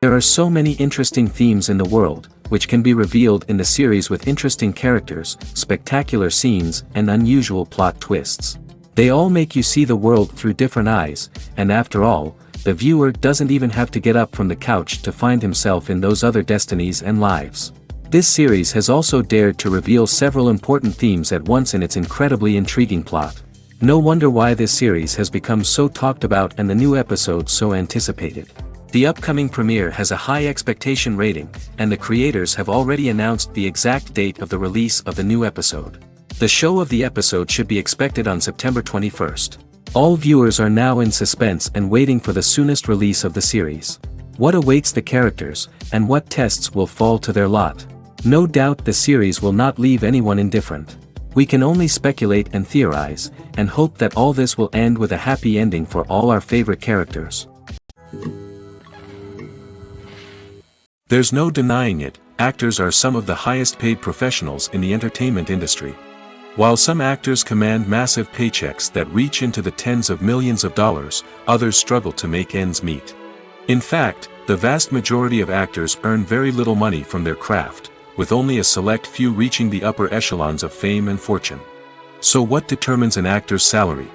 There are so many interesting themes in the world, which can be revealed in the series with interesting characters, spectacular scenes, and unusual plot twists. They all make you see the world through different eyes, and after all, the viewer doesn't even have to get up from the couch to find himself in those other destinies and lives. This series has also dared to reveal several important themes at once in its incredibly intriguing plot. No wonder why this series has become so talked about and the new episodes so anticipated. The upcoming premiere has a high expectation rating, and the creators have already announced the exact date of the release of the new episode. The show of the episode should be expected on September 21st. All viewers are now in suspense and waiting for the soonest release of the series. What awaits the characters, and what tests will fall to their lot? No doubt the series will not leave anyone indifferent. We can only speculate and theorize, and hope that all this will end with a happy ending for all our favorite characters. There's no denying it, actors are some of the highest paid professionals in the entertainment industry. While some actors command massive paychecks that reach into the tens of millions of dollars, others struggle to make ends meet. In fact, the vast majority of actors earn very little money from their craft, with only a select few reaching the upper echelons of fame and fortune. So what determines an actor's salary?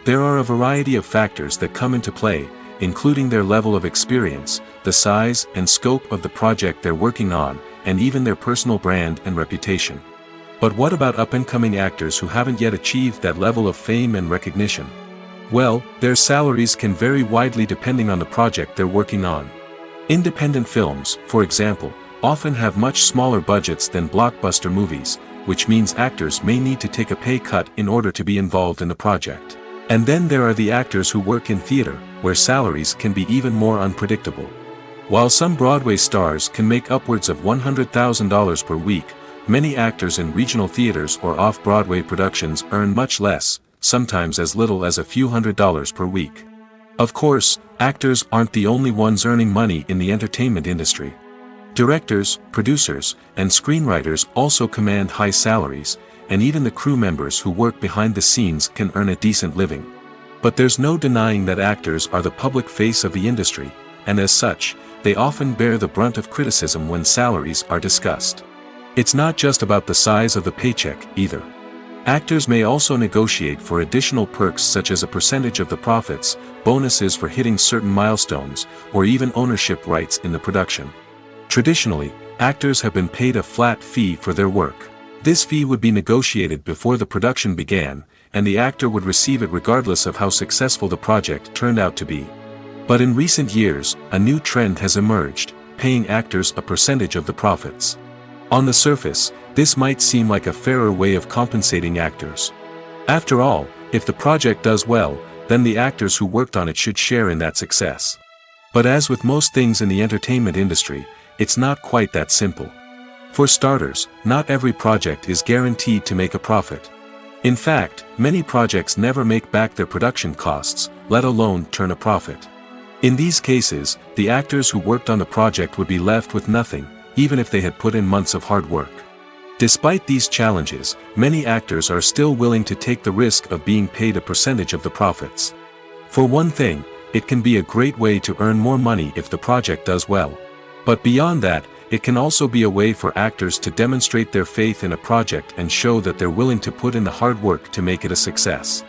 There are a variety of factors that come into play, including their level of experience, the size and scope of the project they're working on, and even their personal brand and reputation. But what about up-and-coming actors who haven't yet achieved that level of fame and recognition? Well, their salaries can vary widely depending on the project they're working on. Independent films, for example, often have much smaller budgets than blockbuster movies, which means actors may need to take a pay cut in order to be involved in the project. And then there are the actors who work in theater, where salaries can be even more unpredictable. While some Broadway stars can make upwards of $100,000 per week, many actors in regional theaters or off-Broadway productions earn much less, sometimes as little as a few $100s per week. Of course, actors aren't the only ones earning money in the entertainment industry. Directors, producers, and screenwriters also command high salaries, and even the crew members who work behind the scenes can earn a decent living. But there's no denying that actors are the public face of the industry, and as such, they often bear the brunt of criticism when salaries are discussed. It's not just about the size of the paycheck, either. Actors may also negotiate for additional perks such as a percentage of the profits, bonuses for hitting certain milestones, or even ownership rights in the production. Traditionally, actors have been paid a flat fee for their work. This fee would be negotiated before the production began, and the actor would receive it regardless of how successful the project turned out to be. But in recent years, a new trend has emerged, paying actors a percentage of the profits. On the surface, this might seem like a fairer way of compensating actors. After all, if the project does well, then the actors who worked on it should share in that success. But as with most things in the entertainment industry, it's not quite that simple. For starters, not every project is guaranteed to make a profit. In fact, many projects never make back their production costs, let alone turn a profit. In these cases, the actors who worked on the project would be left with nothing, even if they had put in months of hard work. Despite these challenges, many actors are still willing to take the risk of being paid a percentage of the profits. For one thing, it can be a great way to earn more money if the project does well. But beyond that, it can also be a way for actors to demonstrate their faith in a project and show that they're willing to put in the hard work to make it a success.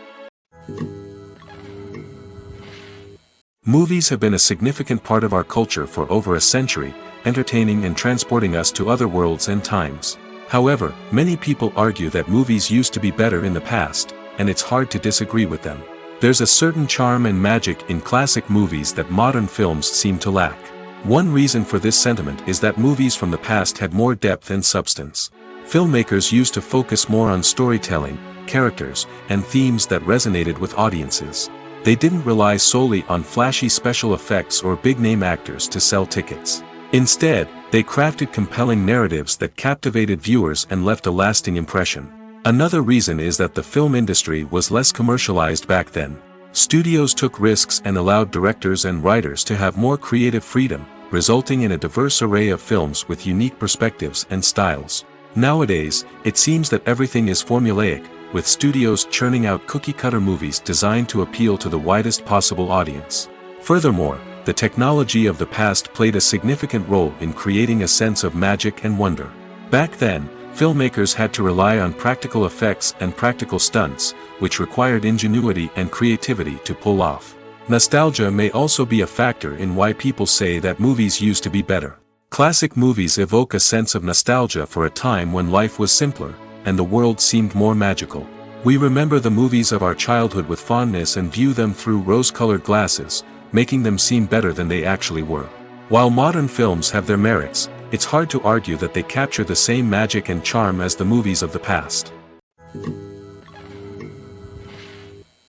Movies have been a significant part of our culture for over a century, entertaining and transporting us to other worlds and times. However, many people argue that movies used to be better in the past, and it's hard to disagree with them. There's a certain charm and magic in classic movies that modern films seem to lack. One reason for this sentiment is that movies from the past had more depth and substance. Filmmakers used to focus more on storytelling, characters, and themes that resonated with audiences. They didn't rely solely on flashy special effects or big-name actors to sell tickets. Instead, they crafted compelling narratives that captivated viewers and left a lasting impression. Another reason is that the film industry was less commercialized back then. Studios took risks and allowed directors and writers to have more creative freedom, resulting in a diverse array of films with unique perspectives and styles. Nowadays, it seems that everything is formulaic, with studios churning out cookie-cutter movies designed to appeal to the widest possible audience. Furthermore, the technology of the past played a significant role in creating a sense of magic and wonder. Back then, filmmakers had to rely on practical effects and practical stunts, which required ingenuity and creativity to pull off. Nostalgia may also be a factor in why people say that movies used to be better. Classic movies evoke a sense of nostalgia for a time when life was simpler, and the world seemed more magical. We remember the movies of our childhood with fondness and view them through rose-colored glasses, making them seem better than they actually were. While modern films have their merits, it's hard to argue that they capture the same magic and charm as the movies of the past.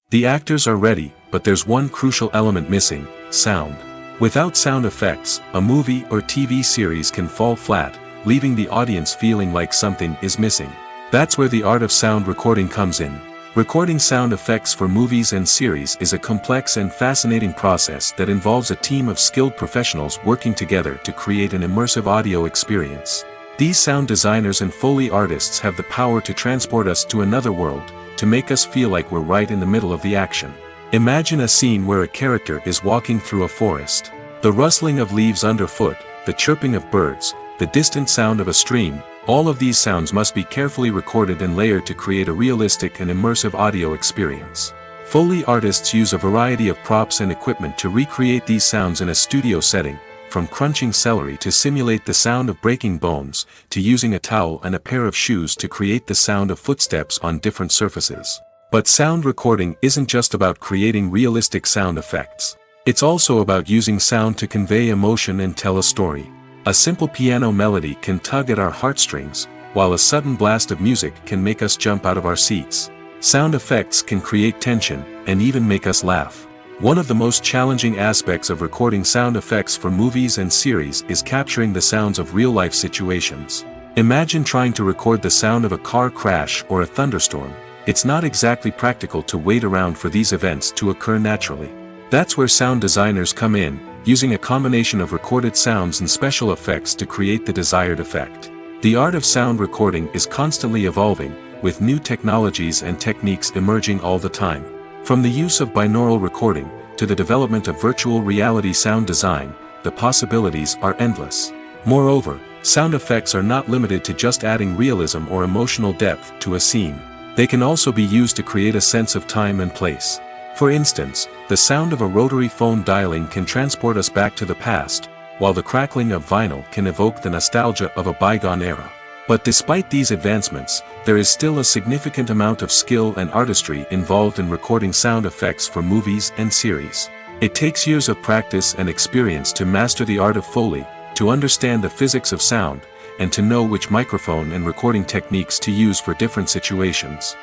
The actors are ready, but there's one crucial element missing: sound. Without sound effects, a movie or TV series can fall flat, leaving the audience feeling like something is missing. That's where the art of sound recording comes in. Recording sound effects for movies and series is a complex and fascinating process that involves a team of skilled professionals working together to create an immersive audio experience. These sound designers and Foley artists have the power to transport us to another world, to make us feel like we're right in the middle of the action. Imagine a scene where a character is walking through a forest. The rustling of leaves underfoot, the chirping of birds, the distant sound of a stream, all of these sounds must be carefully recorded and layered to create a realistic and immersive audio experience. Foley artists use a variety of props and equipment to recreate these sounds in a studio setting, from crunching celery to simulate the sound of breaking bones, to using a towel and a pair of shoes to create the sound of footsteps on different surfaces. But sound recording isn't just about creating realistic sound effects. It's also about using sound to convey emotion and tell a story. A simple piano melody can tug at our heartstrings, while a sudden blast of music can make us jump out of our seats. Sound effects can create tension, and even make us laugh. One of the most challenging aspects of recording sound effects for movies and series is capturing the sounds of real-life situations. Imagine trying to record the sound of a car crash or a thunderstorm. It's not exactly practical to wait around for these events to occur naturally. That's where sound designers come in, using a combination of recorded sounds and special effects to create the desired effect. The art of sound recording is constantly evolving, with new technologies and techniques emerging all the time. From the use of binaural recording, to the development of virtual reality sound design, the possibilities are endless. Moreover, sound effects are not limited to just adding realism or emotional depth to a scene. They can also be used to create a sense of time and place. For instance, the sound of a rotary phone dialing can transport us back to the past, while the crackling of vinyl can evoke the nostalgia of a bygone era. But despite these advancements, there is still a significant amount of skill and artistry involved in recording sound effects for movies and series. It takes years of practice and experience to master the art of Foley, to understand the physics of sound, and to know which microphone and recording techniques to use for different situations.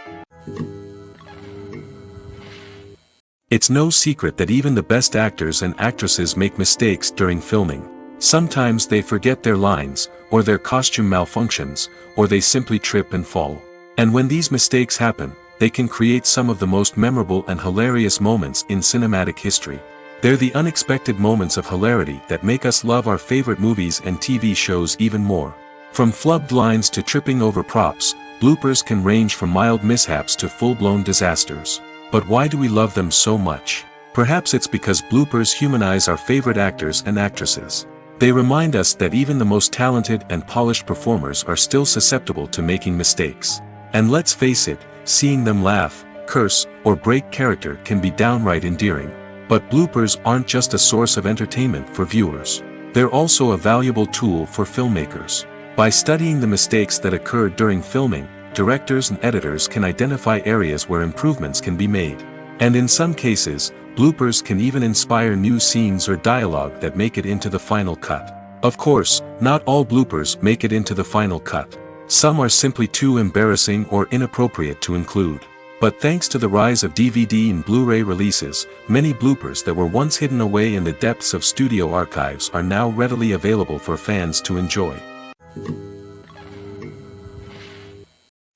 It's no secret that even the best actors and actresses make mistakes during filming. Sometimes they forget their lines, or their costume malfunctions, or they simply trip and fall. And when these mistakes happen, they can create some of the most memorable and hilarious moments in cinematic history. They're the unexpected moments of hilarity that make us love our favorite movies and TV shows even more. From flubbed lines to tripping over props, bloopers can range from mild mishaps to full-blown disasters. But why do we love them so much? Perhaps it's because bloopers humanize our favorite actors and actresses. They remind us that even the most talented and polished performers are still susceptible to making mistakes. And let's face it, seeing them laugh, curse, or break character can be downright endearing. But bloopers aren't just a source of entertainment for viewers. They're also a valuable tool for filmmakers. By studying the mistakes that occurred during filming, directors and editors can identify areas where improvements can be made. And in some cases, bloopers can even inspire new scenes or dialogue that make it into the final cut. Of course, not all bloopers make it into the final cut. Some are simply too embarrassing or inappropriate to include. But thanks to the rise of DVD and Blu-ray releases, many bloopers that were once hidden away in the depths of studio archives are now readily available for fans to enjoy.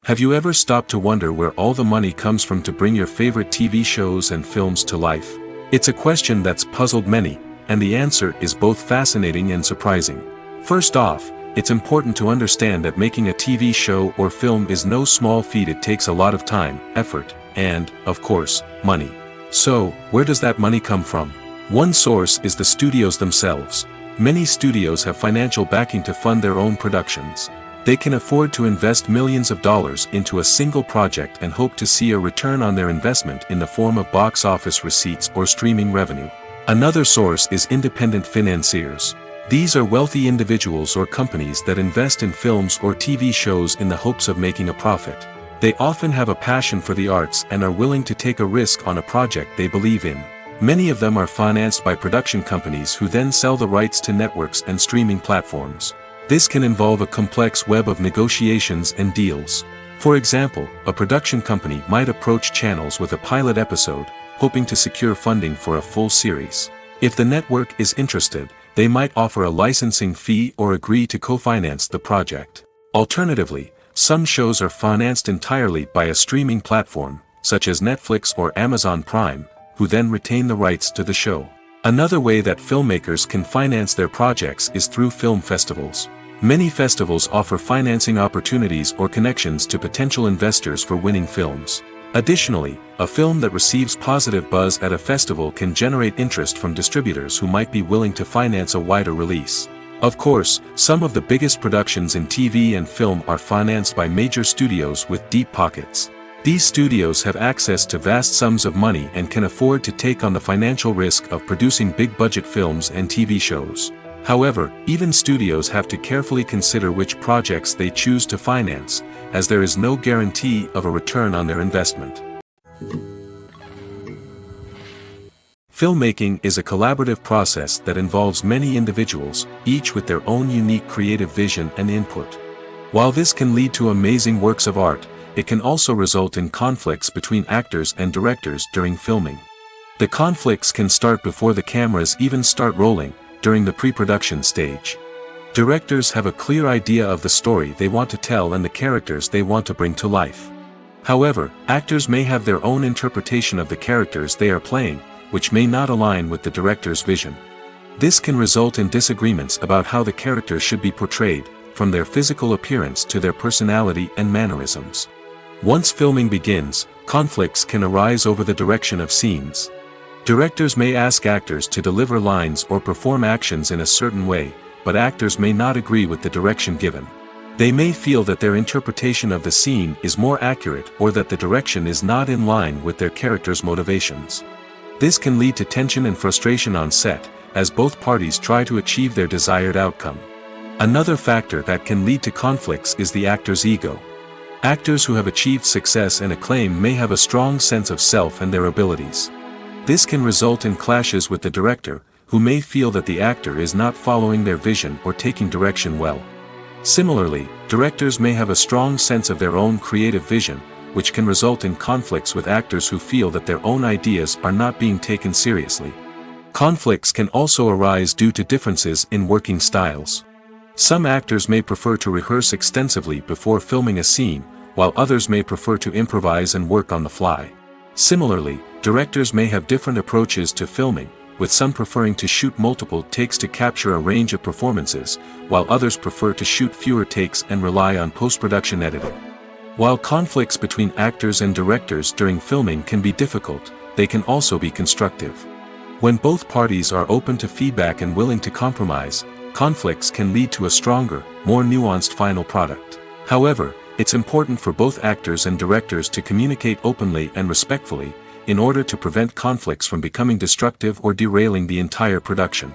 Have you ever stopped to wonder where all the money comes from to bring your favorite TV shows and films to life? It's a question that's puzzled many, and the answer is both fascinating and surprising. First off, it's important to understand that making a TV show or film is no small feat. It takes a lot of time, effort, and, of course, money. So, where does that money come from? One source is the studios themselves. Many studios have financial backing to fund their own productions. They can afford to invest millions of dollars into a single project and hope to see a return on their investment in the form of box office receipts or streaming revenue. Another source is independent financiers. These are wealthy individuals or companies that invest in films or TV shows in the hopes of making a profit. They often have a passion for the arts and are willing to take a risk on a project they believe in. Many of them are financed by production companies who then sell the rights to networks and streaming platforms. This can involve a complex web of negotiations and deals. For example, a production company might approach channels with a pilot episode, hoping to secure funding for a full series. If the network is interested, they might offer a licensing fee or agree to co-finance the project. Alternatively, some shows are financed entirely by a streaming platform, such as Netflix or Amazon Prime, who then retain the rights to the show. Another way that filmmakers can finance their projects is through film festivals. Many festivals offer financing opportunities or connections to potential investors for winning films. Additionally, a film that receives positive buzz at a festival can generate interest from distributors who might be willing to finance a wider release. Of course, some of the biggest productions in TV and film are financed by major studios with deep pockets. These studios have access to vast sums of money and can afford to take on the financial risk of producing big-budget films and TV shows. However, even studios have to carefully consider which projects they choose to finance, as there is no guarantee of a return on their investment. Filmmaking is a collaborative process that involves many individuals, each with their own unique creative vision and input. While this can lead to amazing works of art, it can also result in conflicts between actors and directors during filming. The conflicts can start before the cameras even start rolling, during the pre-production stage. Directors have a clear idea of the story they want to tell and the characters they want to bring to life. However, actors may have their own interpretation of the characters they are playing, which may not align with the director's vision. This can result in disagreements about how the characters should be portrayed, from their physical appearance to their personality and mannerisms. Once filming begins, conflicts can arise over the direction of scenes. Directors may ask actors to deliver lines or perform actions in a certain way, but actors may not agree with the direction given. They may feel that their interpretation of the scene is more accurate or that the direction is not in line with their character's motivations. This can lead to tension and frustration on set, as both parties try to achieve their desired outcome. Another factor that can lead to conflicts is the actor's ego. Actors who have achieved success and acclaim may have a strong sense of self and their abilities. This can result in clashes with the director, who may feel that the actor is not following their vision or taking direction well. Similarly, directors may have a strong sense of their own creative vision, which can result in conflicts with actors who feel that their own ideas are not being taken seriously. Conflicts can also arise due to differences in working styles. Some actors may prefer to rehearse extensively before filming a scene, while others may prefer to improvise and work on the fly. Similarly, directors may have different approaches to filming, with some preferring to shoot multiple takes to capture a range of performances, while others prefer to shoot fewer takes and rely on post-production editing. While conflicts between actors and directors during filming can be difficult, they can also be constructive. When both parties are open to feedback and willing to compromise, conflicts can lead to a stronger, more nuanced final product. However, it's important for both actors and directors to communicate openly and respectfully, in order to prevent conflicts from becoming destructive or derailing the entire production.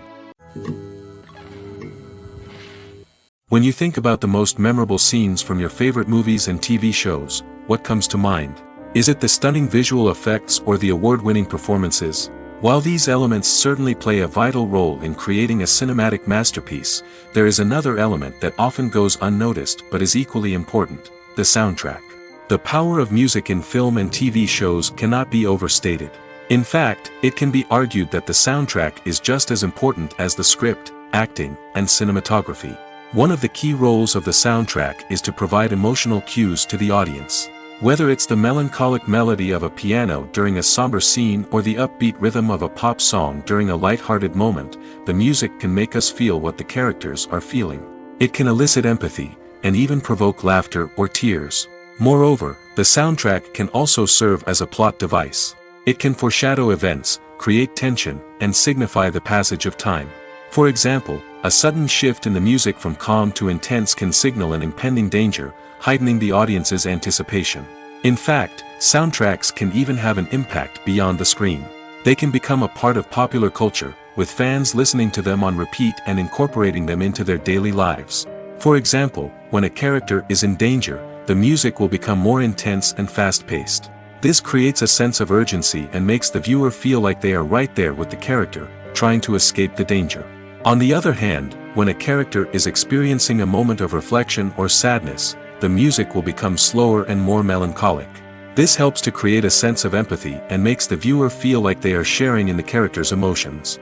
When you think about the most memorable scenes from your favorite movies and TV shows, what comes to mind? Is it the stunning visual effects or the award-winning performances? While these elements certainly play a vital role in creating a cinematic masterpiece, there is another element that often goes unnoticed but is equally important: the soundtrack. The power of music in film and TV shows cannot be overstated. In fact, it can be argued that the soundtrack is just as important as the script, acting, and cinematography. One of the key roles of the soundtrack is to provide emotional cues to the audience. Whether it's the melancholic melody of a piano during a somber scene or the upbeat rhythm of a pop song during a light-hearted moment, the music can make us feel what the characters are feeling. It can elicit empathy, and even provoke laughter or tears. Moreover, the soundtrack can also serve as a plot device. It can foreshadow events, create tension, and signify the passage of time. For example, a sudden shift in the music from calm to intense can signal an impending danger, heightening the audience's anticipation. In fact, soundtracks can even have an impact beyond the screen. They can become a part of popular culture, with fans listening to them on repeat and incorporating them into their daily lives. For example, when a character is in danger, the music will become more intense and fast-paced. This creates a sense of urgency and makes the viewer feel like they are right there with the character, trying to escape the danger. On the other hand, when a character is experiencing a moment of reflection or sadness, the music will become slower and more melancholic. This helps to create a sense of empathy and makes the viewer feel like they are sharing in the character's emotions.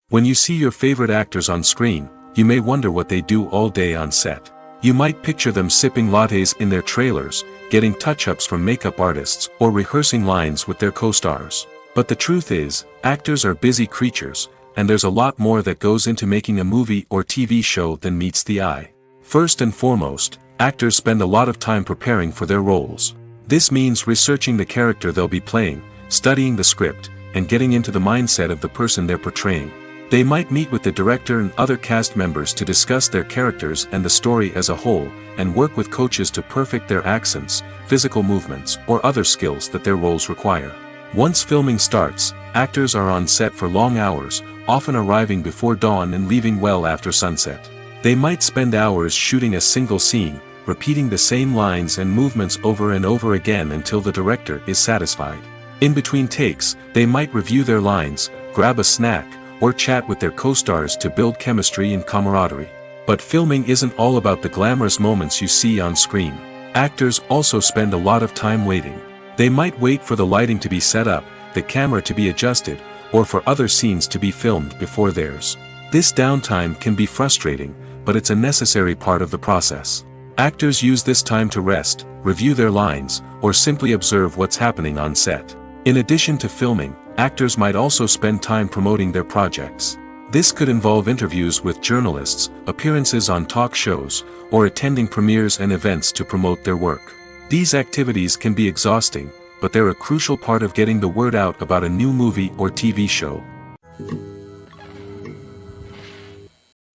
When you see your favorite actors on screen, you may wonder what they do all day on set. You might picture them sipping lattes in their trailers, getting touch-ups from makeup artists, or rehearsing lines with their co-stars. But the truth is, actors are busy creatures, and there's a lot more that goes into making a movie or TV show than meets the eye. First and foremost, actors spend a lot of time preparing for their roles. This means researching the character they'll be playing, studying the script, and getting into the mindset of the person they're portraying. They might meet with the director and other cast members to discuss their characters and the story as a whole, and work with coaches to perfect their accents, physical movements, or other skills that their roles require. Once filming starts, actors are on set for long hours, often arriving before dawn and leaving well after sunset. They might spend hours shooting a single scene, repeating the same lines and movements over and over again until the director is satisfied. In between takes, they might review their lines, grab a snack, or chat with their co-stars to build chemistry and camaraderie. But filming isn't all about the glamorous moments you see on screen. Actors also spend a lot of time waiting. They might wait for the lighting to be set up, the camera to be adjusted, or for other scenes to be filmed before theirs. This downtime can be frustrating, but it's a necessary part of the process. Actors use this time to rest, review their lines, or simply observe what's happening on set. In addition to filming, actors might also spend time promoting their projects. This could involve interviews with journalists, appearances on talk shows, or attending premieres and events to promote their work. These activities can be exhausting, but they're a crucial part of getting the word out about a new movie or TV show.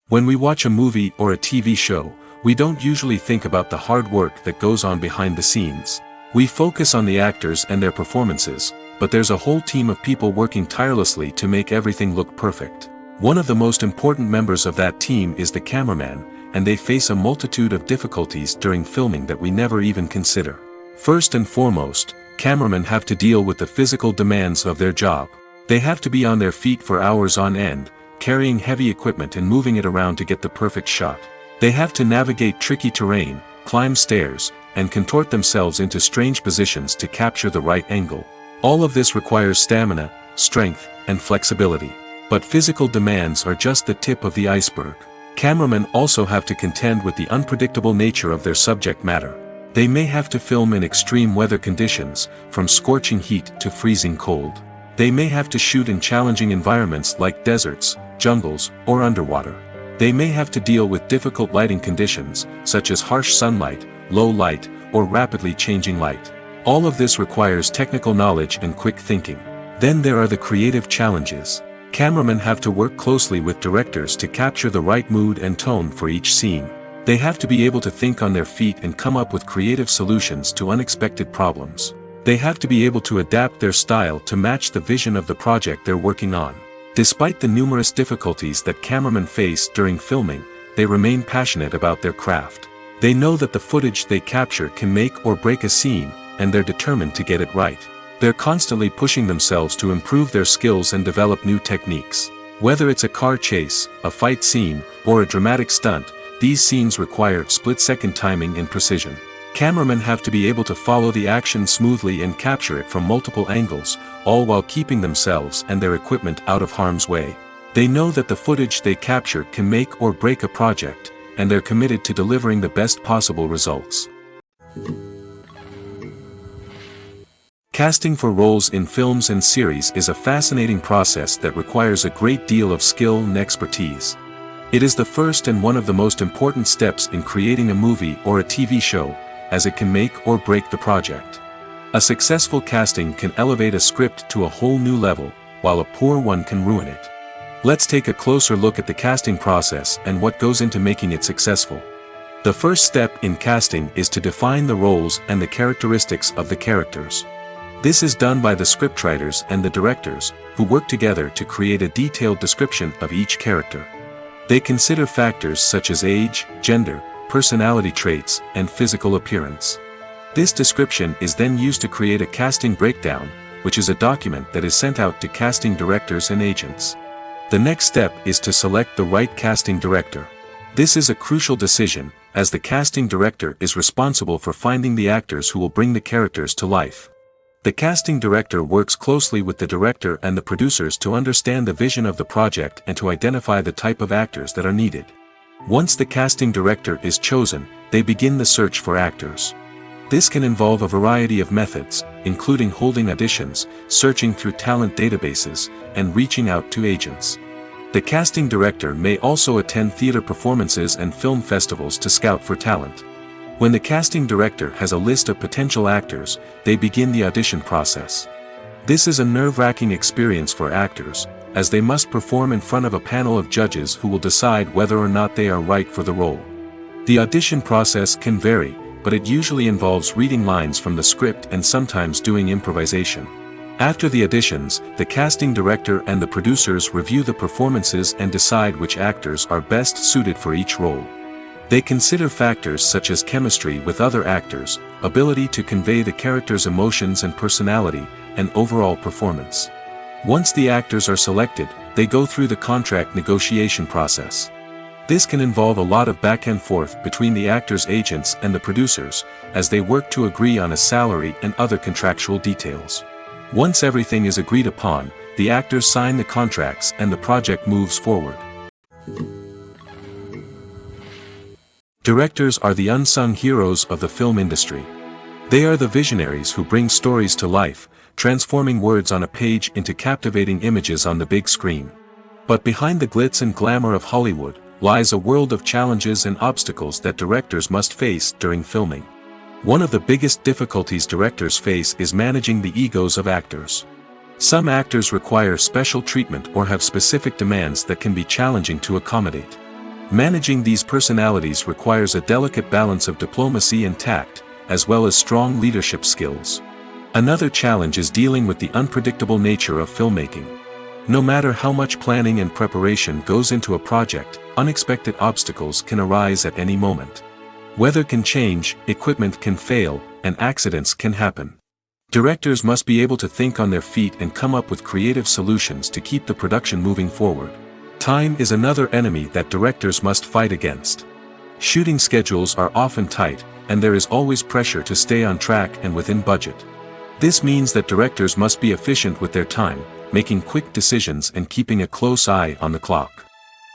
When we watch a movie or a TV show, we don't usually think about the hard work that goes on behind the scenes. We focus on the actors and their performances, but there's a whole team of people working tirelessly to make everything look perfect. One of the most important members of that team is the cameraman, and they face a multitude of difficulties during filming that we never even consider. First and foremost, cameramen have to deal with the physical demands of their job. They have to be on their feet for hours on end, carrying heavy equipment and moving it around to get the perfect shot. They have to navigate tricky terrain, climb stairs, and contort themselves into strange positions to capture the right angle. All of this requires stamina, strength, and flexibility. But physical demands are just the tip of the iceberg. Cameramen also have to contend with the unpredictable nature of their subject matter. They may have to film in extreme weather conditions, from scorching heat to freezing cold. They may have to shoot in challenging environments like deserts, jungles, or underwater. They may have to deal with difficult lighting conditions, such as harsh sunlight, low light, or rapidly changing light. All of this requires technical knowledge and quick thinking. Then there are the creative challenges. Cameramen have to work closely with directors to capture the right mood and tone for each scene. They have to be able to think on their feet and come up with creative solutions to unexpected problems. They have to be able to adapt their style to match the vision of the project they're working on. Despite the numerous difficulties that cameramen face during filming, they remain passionate about their craft. They know that the footage they capture can make or break a scene, and they're determined to get it right. They're constantly pushing themselves to improve their skills and develop new techniques. Whether it's a car chase, a fight scene, or a dramatic stunt, these scenes require split-second timing and precision. Cameramen have to be able to follow the action smoothly and capture it from multiple angles, all while keeping themselves and their equipment out of harm's way. They know that the footage they capture can make or break a project, and they're committed to delivering the best possible results. Casting for roles in films and series is a fascinating process that requires a great deal of skill and expertise. It is the first and one of the most important steps in creating a movie or a TV show, as it can make or break the project. A successful casting can elevate a script to a whole new level, while a poor one can ruin it. Let's take a closer look at the casting process and what goes into making it successful. The first step in casting is to define the roles and the characteristics of the characters. This is done by the scriptwriters and the directors, who work together to create a detailed description of each character. They consider factors such as age, gender, personality traits, and physical appearance. This description is then used to create a casting breakdown, which is a document that is sent out to casting directors and agents. The next step is to select the right casting director. This is a crucial decision, as the casting director is responsible for finding the actors who will bring the characters to life. The casting director works closely with the director and the producers to understand the vision of the project and to identify the type of actors that are needed. Once the casting director is chosen, they begin the search for actors. This can involve a variety of methods, including holding auditions, searching through talent databases, and reaching out to agents. The casting director may also attend theater performances and film festivals to scout for talent. When the casting director has a list of potential actors, they begin the audition process. This is a nerve-wracking experience for actors, as they must perform in front of a panel of judges who will decide whether or not they are right for the role. The audition process can vary, but it usually involves reading lines from the script and sometimes doing improvisation. After the auditions, the casting director and the producers review the performances and decide which actors are best suited for each role. They consider factors such as chemistry with other actors, ability to convey the character's emotions and personality, and overall performance. Once the actors are selected, they go through the contract negotiation process. This can involve a lot of back and forth between the actors' agents and the producers, as they work to agree on a salary and other contractual details. Once everything is agreed upon, the actors sign the contracts and the project moves forward. Directors are the unsung heroes of the film industry. They are the visionaries who bring stories to life, transforming words on a page into captivating images on the big screen. But behind the glitz and glamour of Hollywood, lies a world of challenges and obstacles that directors must face during filming. One of the biggest difficulties directors face is managing the egos of actors. Some actors require special treatment or have specific demands that can be challenging to accommodate. Managing these personalities requires a delicate balance of diplomacy and tact, as well as strong leadership skills. Another challenge is dealing with the unpredictable nature of filmmaking. No matter how much planning and preparation goes into a project, unexpected obstacles can arise at any moment. Weather can change, equipment can fail, and accidents can happen. Directors must be able to think on their feet and come up with creative solutions to keep the production moving forward. Time is another enemy that directors must fight against. Shooting schedules are often tight, and there is always pressure to stay on track and within budget. This means that directors must be efficient with their time, making quick decisions and keeping a close eye on the clock.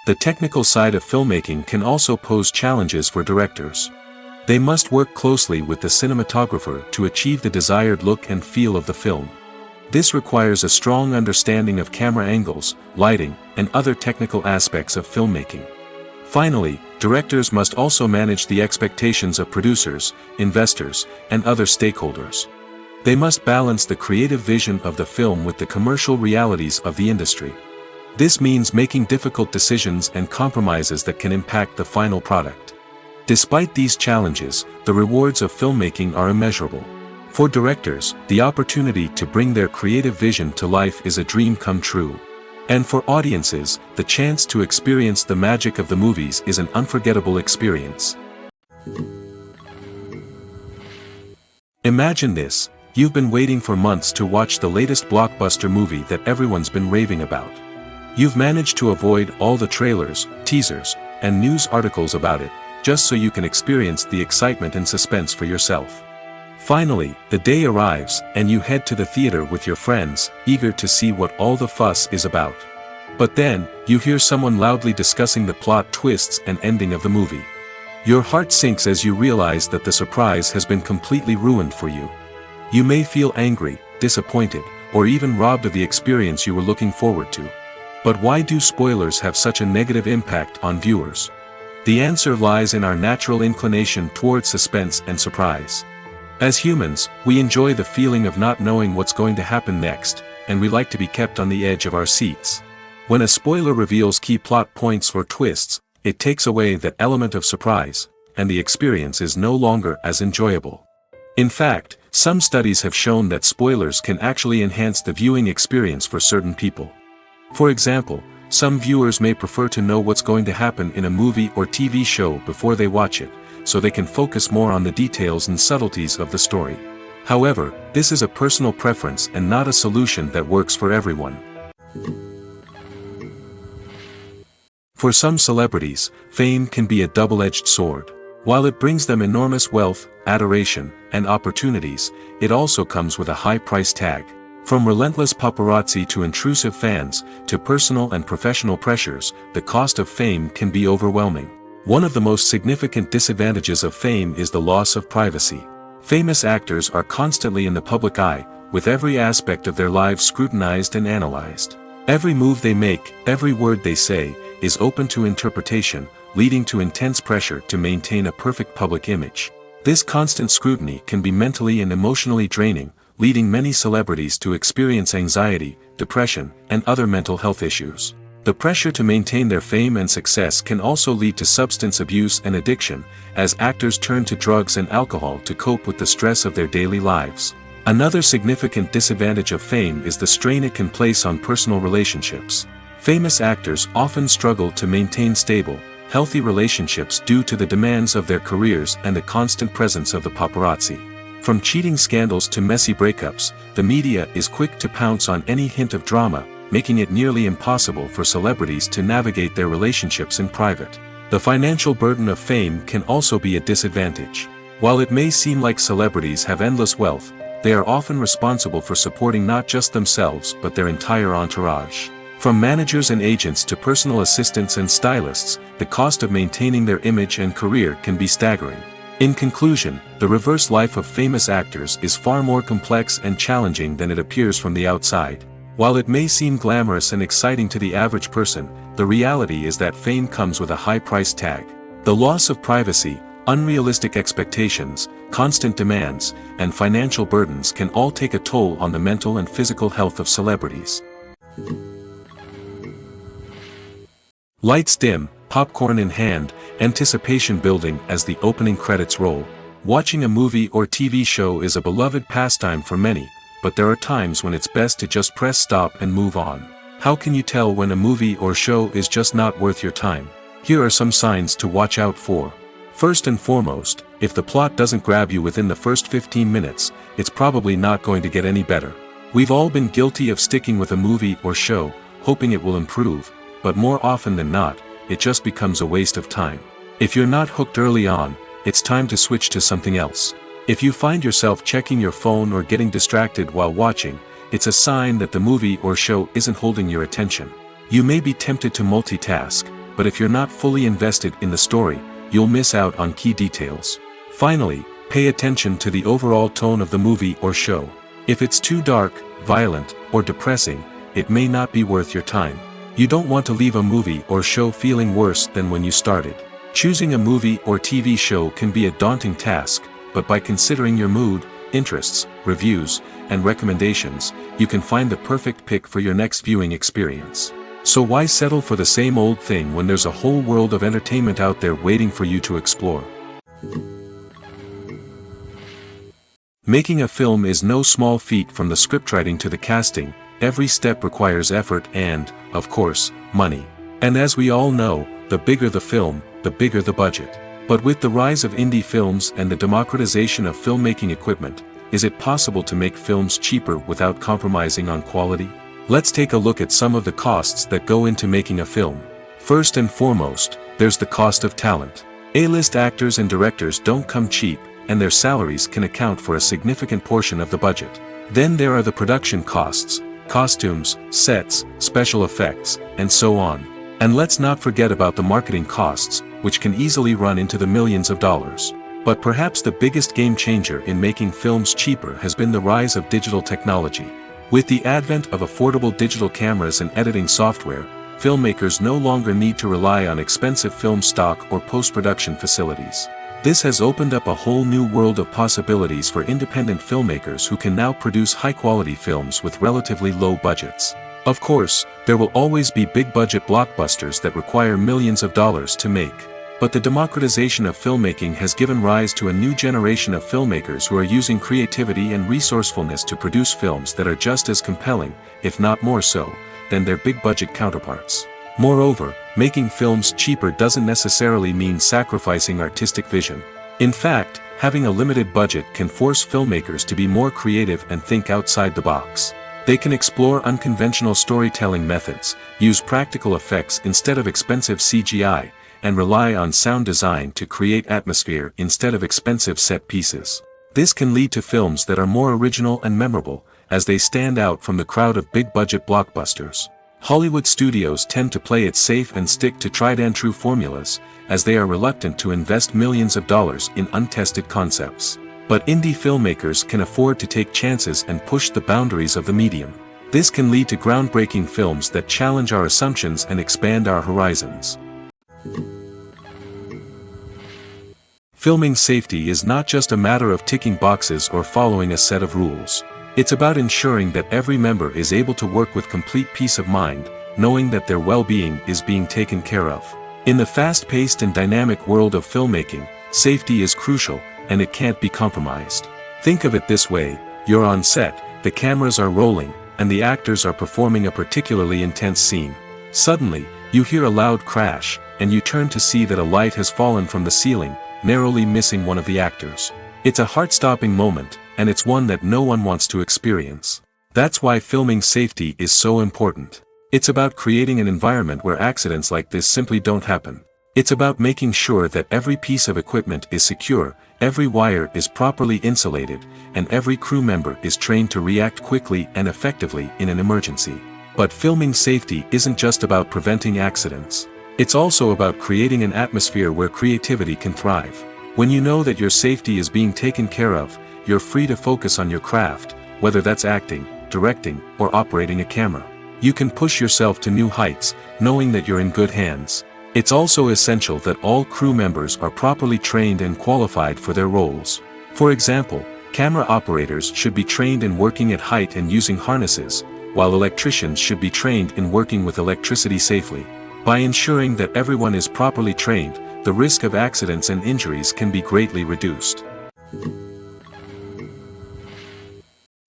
The technical side of filmmaking can also pose challenges for directors. They must work closely with the cinematographer to achieve the desired look and feel of the film. This requires a strong understanding of camera angles, lighting, and other technical aspects of filmmaking. Finally, directors must also manage the expectations of producers, investors, and other stakeholders. They must balance the creative vision of the film with the commercial realities of the industry. This means making difficult decisions and compromises that can impact the final product. Despite these challenges, the rewards of filmmaking are immeasurable. For directors, the opportunity to bring their creative vision to life is a dream come true. And for audiences, the chance to experience the magic of the movies is an unforgettable experience. Imagine this: you've been waiting for months to watch the latest blockbuster movie that everyone's been raving about. You've managed to avoid all the trailers, teasers, and news articles about it, just so you can experience the excitement and suspense for yourself. Finally, the day arrives, and you head to the theater with your friends, eager to see what all the fuss is about. But then, you hear someone loudly discussing the plot twists and ending of the movie. Your heart sinks as you realize that the surprise has been completely ruined for you. You may feel angry, disappointed, or even robbed of the experience you were looking forward to. But why do spoilers have such a negative impact on viewers? The answer lies in our natural inclination toward suspense and surprise. As humans, we enjoy the feeling of not knowing what's going to happen next, and we like to be kept on the edge of our seats. When a spoiler reveals key plot points or twists, it takes away that element of surprise, and the experience is no longer as enjoyable. In fact, some studies have shown that spoilers can actually enhance the viewing experience for certain people. For example, some viewers may prefer to know what's going to happen in a movie or TV show before they watch it, so they can focus more on the details and subtleties of the story. However, this is a personal preference and not a solution that works for everyone. For some celebrities, fame can be a double-edged sword. While it brings them enormous wealth, adoration, and opportunities, it also comes with a high price tag. From relentless paparazzi to intrusive fans, to personal and professional pressures, the cost of fame can be overwhelming. One of the most significant disadvantages of fame is the loss of privacy. Famous actors are constantly in the public eye, with every aspect of their lives scrutinized and analyzed. Every move they make, every word they say, is open to interpretation, leading to intense pressure to maintain a perfect public image. This constant scrutiny can be mentally and emotionally draining, leading many celebrities to experience anxiety, depression, and other mental health issues. The pressure to maintain their fame and success can also lead to substance abuse and addiction, as actors turn to drugs and alcohol to cope with the stress of their daily lives. Another significant disadvantage of fame is the strain it can place on personal relationships. Famous actors often struggle to maintain stable, healthy relationships due to the demands of their careers and the constant presence of the paparazzi. From cheating scandals to messy breakups, the media is quick to pounce on any hint of drama, making it nearly impossible for celebrities to navigate their relationships in private. The financial burden of fame can also be a disadvantage. While it may seem like celebrities have endless wealth, they are often responsible for supporting not just themselves but their entire entourage. From managers and agents to personal assistants and stylists, the cost of maintaining their image and career can be staggering. In conclusion, the reverse life of famous actors is far more complex and challenging than it appears from the outside. While it may seem glamorous and exciting to the average person, the reality is that fame comes with a high price tag. The loss of privacy, unrealistic expectations, constant demands, and financial burdens can all take a toll on the mental and physical health of celebrities. Lights dim, popcorn in hand, anticipation building as the opening credits roll. Watching a movie or TV show is a beloved pastime for many, but there are times when it's best to just press stop and move on. How can you tell when a movie or show is just not worth your time? Here are some signs to watch out for. First and foremost, if the plot doesn't grab you within the first 15 minutes, it's probably not going to get any better. We've all been guilty of sticking with a movie or show, hoping it will improve, but more often than not, it just becomes a waste of time. If you're not hooked early on, it's time to switch to something else. If you find yourself checking your phone or getting distracted while watching, it's a sign that the movie or show isn't holding your attention. You may be tempted to multitask, but if you're not fully invested in the story, you'll miss out on key details. Finally, pay attention to the overall tone of the movie or show. If it's too dark, violent, or depressing, it may not be worth your time. You don't want to leave a movie or show feeling worse than when you started. Choosing a movie or TV show can be a daunting task, but by considering your mood, interests, reviews, and recommendations, you can find the perfect pick for your next viewing experience. So why settle for the same old thing when there's a whole world of entertainment out there waiting for you to explore? Making a film is no small feat. From the scriptwriting to the casting, every step requires effort and, of course, money. And as we all know, the bigger the film, the bigger the budget. But with the rise of indie films and the democratization of filmmaking equipment, is it possible to make films cheaper without compromising on quality? Let's take a look at some of the costs that go into making a film. First and foremost, there's the cost of talent. A-list actors and directors don't come cheap, and their salaries can account for a significant portion of the budget. Then there are the production costs, costumes, sets, special effects, and so on. And let's not forget about the marketing costs, which can easily run into the millions of dollars. But perhaps the biggest game changer in making films cheaper has been the rise of digital technology. With the advent of affordable digital cameras and editing software, filmmakers no longer need to rely on expensive film stock or post-production facilities. This has opened up a whole new world of possibilities for independent filmmakers who can now produce high-quality films with relatively low budgets. Of course, there will always be big-budget blockbusters that require millions of dollars to make. But the democratization of filmmaking has given rise to a new generation of filmmakers who are using creativity and resourcefulness to produce films that are just as compelling, if not more so, than their big-budget counterparts. Moreover, making films cheaper doesn't necessarily mean sacrificing artistic vision. In fact, having a limited budget can force filmmakers to be more creative and think outside the box. They can explore unconventional storytelling methods, use practical effects instead of expensive CGI, and rely on sound design to create atmosphere instead of expensive set pieces. This can lead to films that are more original and memorable, as they stand out from the crowd of big-budget blockbusters. Hollywood studios tend to play it safe and stick to tried-and-true formulas, as they are reluctant to invest millions of dollars in untested concepts. But indie filmmakers can afford to take chances and push the boundaries of the medium. This can lead to groundbreaking films that challenge our assumptions and expand our horizons. Filming safety is not just a matter of ticking boxes or following a set of rules. It's about ensuring that every member is able to work with complete peace of mind, knowing that their well-being is being taken care of. In the fast-paced and dynamic world of filmmaking, safety is crucial, and it can't be compromised. Think of it this way: you're on set, the cameras are rolling, and the actors are performing a particularly intense scene. Suddenly, you hear a loud crash, and you turn to see that a light has fallen from the ceiling, narrowly missing one of the actors. It's a heart-stopping moment, and it's one that no one wants to experience. That's why filming safety is so important. It's about creating an environment where accidents like this simply don't happen. It's about making sure that every piece of equipment is secure, every wire is properly insulated, and every crew member is trained to react quickly and effectively in an emergency. But filming safety isn't just about preventing accidents. It's also about creating an atmosphere where creativity can thrive. When you know that your safety is being taken care of, you're free to focus on your craft, whether that's acting, directing, or operating a camera. You can push yourself to new heights, knowing that you're in good hands. It's also essential that all crew members are properly trained and qualified for their roles. For example, camera operators should be trained in working at height and using harnesses, while electricians should be trained in working with electricity safely. By ensuring that everyone is properly trained, the risk of accidents and injuries can be greatly reduced.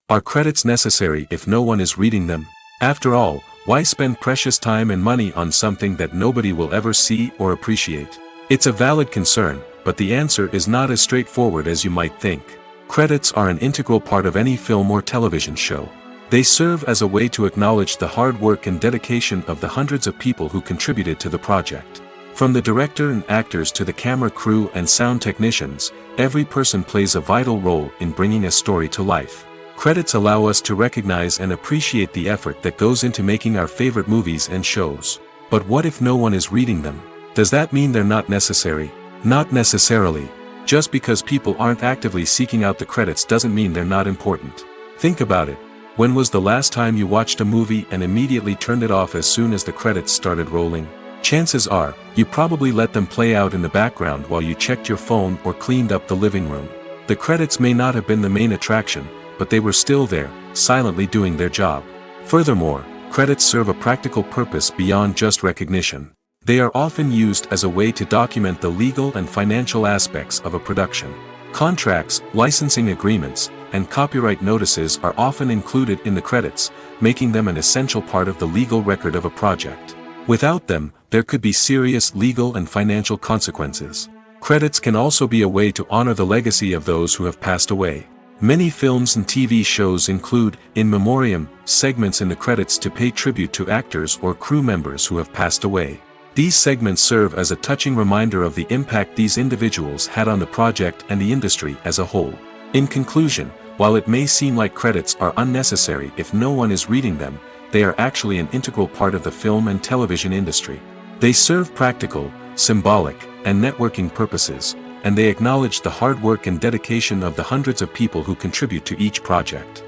Are credits necessary if no one is reading them? After all, why spend precious time and money on something that nobody will ever see or appreciate? It's a valid concern, but the answer is not as straightforward as you might think. Credits are an integral part of any film or television show. They serve as a way to acknowledge the hard work and dedication of the hundreds of people who contributed to the project. From the director and actors to the camera crew and sound technicians, every person plays a vital role in bringing a story to life. Credits allow us to recognize and appreciate the effort that goes into making our favorite movies and shows. But what if no one is reading them? Does that mean they're not necessary? Not necessarily. Just because people aren't actively seeking out the credits doesn't mean they're not important. Think about it. When was the last time you watched a movie and immediately turned it off as soon as the credits started rolling? Chances are, you probably let them play out in the background while you checked your phone or cleaned up the living room. The credits may not have been the main attraction, but they were still there, silently doing their job. Furthermore, credits serve a practical purpose beyond just recognition. They are often used as a way to document the legal and financial aspects of a production. Contracts, licensing agreements, and copyright notices are often included in the credits, making them an essential part of the legal record of a project. Without them, there could be serious legal and financial consequences. Credits can also be a way to honor the legacy of those who have passed away. Many films and TV shows include, in memoriam, segments in the credits to pay tribute to actors or crew members who have passed away. These segments serve as a touching reminder of the impact these individuals had on the project and the industry as a whole. In conclusion, while it may seem like credits are unnecessary if no one is reading them, they are actually an integral part of the film and television industry. They serve practical, symbolic, and networking purposes, and they acknowledge the hard work and dedication of the hundreds of people who contribute to each project.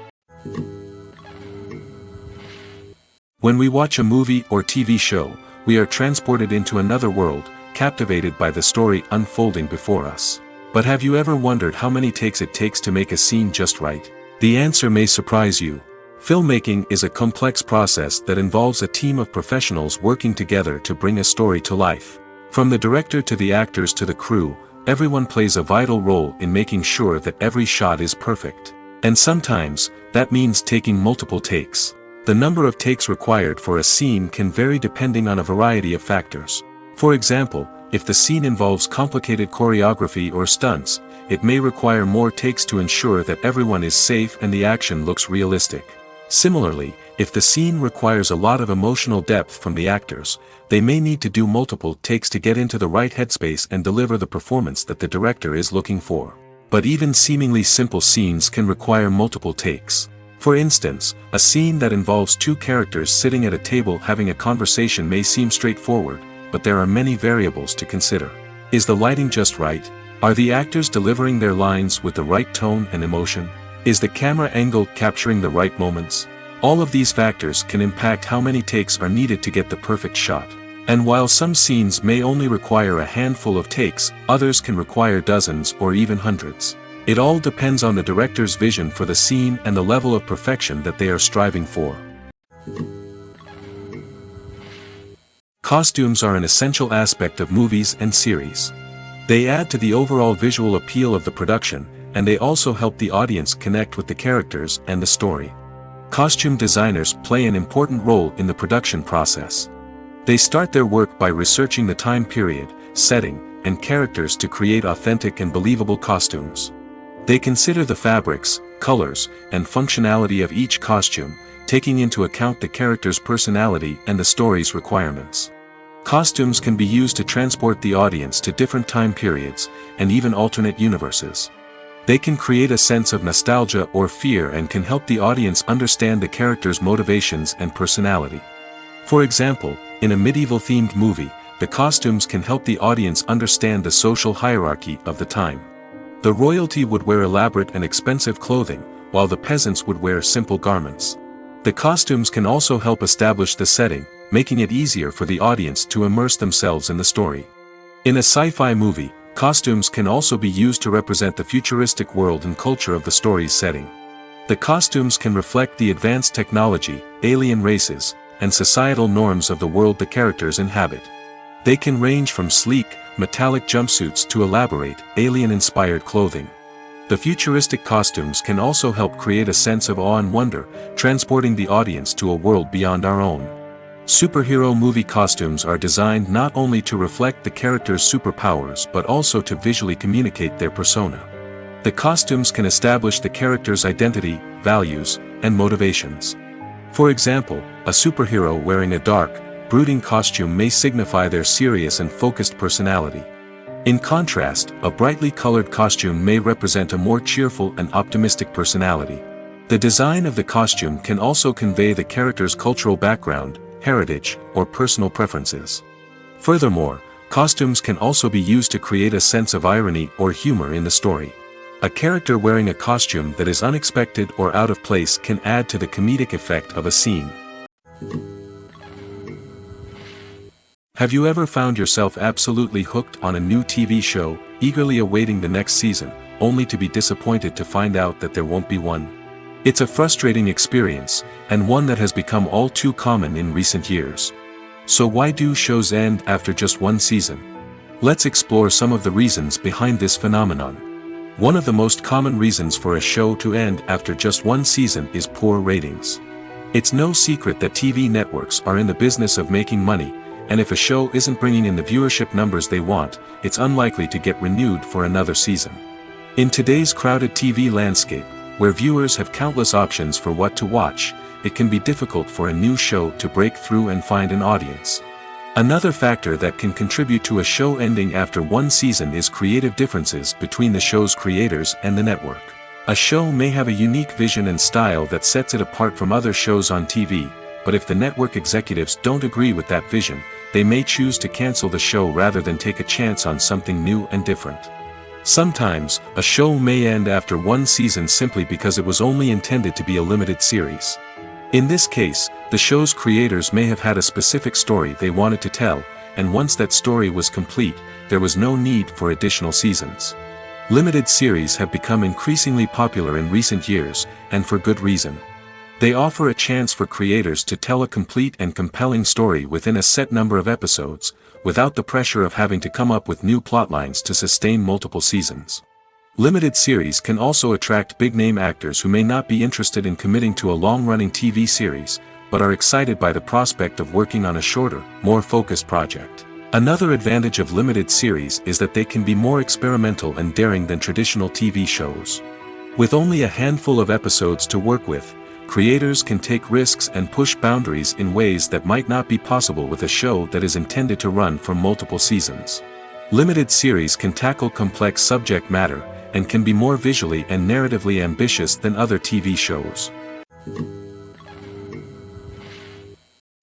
When we watch a movie or TV show, we are transported into another world, captivated by the story unfolding before us. But have you ever wondered how many takes it takes to make a scene just right? The answer may surprise you. Filmmaking is a complex process that involves a team of professionals working together to bring a story to life. From the director to the actors to the crew, everyone plays a vital role in making sure that every shot is perfect. And sometimes, that means taking multiple takes. The number of takes required for a scene can vary depending on a variety of factors. For example, if the scene involves complicated choreography or stunts, it may require more takes to ensure that everyone is safe and the action looks realistic. Similarly, if the scene requires a lot of emotional depth from the actors, they may need to do multiple takes to get into the right headspace and deliver the performance that the director is looking for. But even seemingly simple scenes can require multiple takes. For instance, a scene that involves two characters sitting at a table having a conversation may seem straightforward, but there are many variables to consider. Is the lighting just right? Are the actors delivering their lines with the right tone and emotion? Is the camera angle capturing the right moments? All of these factors can impact how many takes are needed to get the perfect shot. And while some scenes may only require a handful of takes, others can require dozens or even hundreds. It all depends on the director's vision for the scene and the level of perfection that they are striving for. Costumes are an essential aspect of movies and series. They add to the overall visual appeal of the production, and they also help the audience connect with the characters and the story. Costume designers play an important role in the production process. They start their work by researching the time period, setting, and characters to create authentic and believable costumes. They consider the fabrics, colors, and functionality of each costume, taking into account the character's personality and the story's requirements. Costumes can be used to transport the audience to different time periods, and even alternate universes. They can create a sense of nostalgia or fear and can help the audience understand the character's motivations and personality. For example, in a medieval-themed movie, the costumes can help the audience understand the social hierarchy of the time. The royalty would wear elaborate and expensive clothing, while the peasants would wear simple garments. The costumes can also help establish the setting, making it easier for the audience to immerse themselves in the story. In a sci-fi movie, costumes can also be used to represent the futuristic world and culture of the story's setting. The costumes can reflect the advanced technology, alien races, and societal norms of the world the characters inhabit. They can range from sleek, metallic jumpsuits to elaborate, alien-inspired clothing. The futuristic costumes can also help create a sense of awe and wonder, transporting the audience to a world beyond our own. Superhero movie costumes are designed not only to reflect the character's superpowers but also to visually communicate their persona. The costumes can establish the character's identity, values, and motivations. For example, a superhero wearing a dark, brooding costume may signify their serious and focused personality. In contrast, a brightly colored costume may represent a more cheerful and optimistic personality. The design of the costume can also convey the character's cultural background, heritage, or personal preferences. Furthermore, costumes can also be used to create a sense of irony or humor in the story. A character wearing a costume that is unexpected or out of place can add to the comedic effect of a scene. Have you ever found yourself absolutely hooked on a new TV show, eagerly awaiting the next season, only to be disappointed to find out that there won't be one? It's a frustrating experience, and one that has become all too common in recent years. So why do shows end after just one season? Let's explore some of the reasons behind this phenomenon. One of the most common reasons for a show to end after just one season is poor ratings. It's no secret that TV networks are in the business of making money, and if a show isn't bringing in the viewership numbers they want, it's unlikely to get renewed for another season. In today's crowded TV landscape, where viewers have countless options for what to watch, it can be difficult for a new show to break through and find an audience. Another factor that can contribute to a show ending after one season is creative differences between the show's creators and the network. A show may have a unique vision and style that sets it apart from other shows on TV, but if the network executives don't agree with that vision, they may choose to cancel the show rather than take a chance on something new and different. Sometimes, a show may end after one season simply because it was only intended to be a limited series. In this case, the show's creators may have had a specific story they wanted to tell, and once that story was complete, there was no need for additional seasons. Limited series have become increasingly popular in recent years, and for good reason. They offer a chance for creators to tell a complete and compelling story within a set number of episodes, without the pressure of having to come up with new plotlines to sustain multiple seasons. Limited series can also attract big-name actors who may not be interested in committing to a long-running TV series, but are excited by the prospect of working on a shorter, more focused project. Another advantage of limited series is that they can be more experimental and daring than traditional TV shows. With only a handful of episodes to work with, creators can take risks and push boundaries in ways that might not be possible with a show that is intended to run for multiple seasons. Limited series can tackle complex subject matter, and can be more visually and narratively ambitious than other TV shows.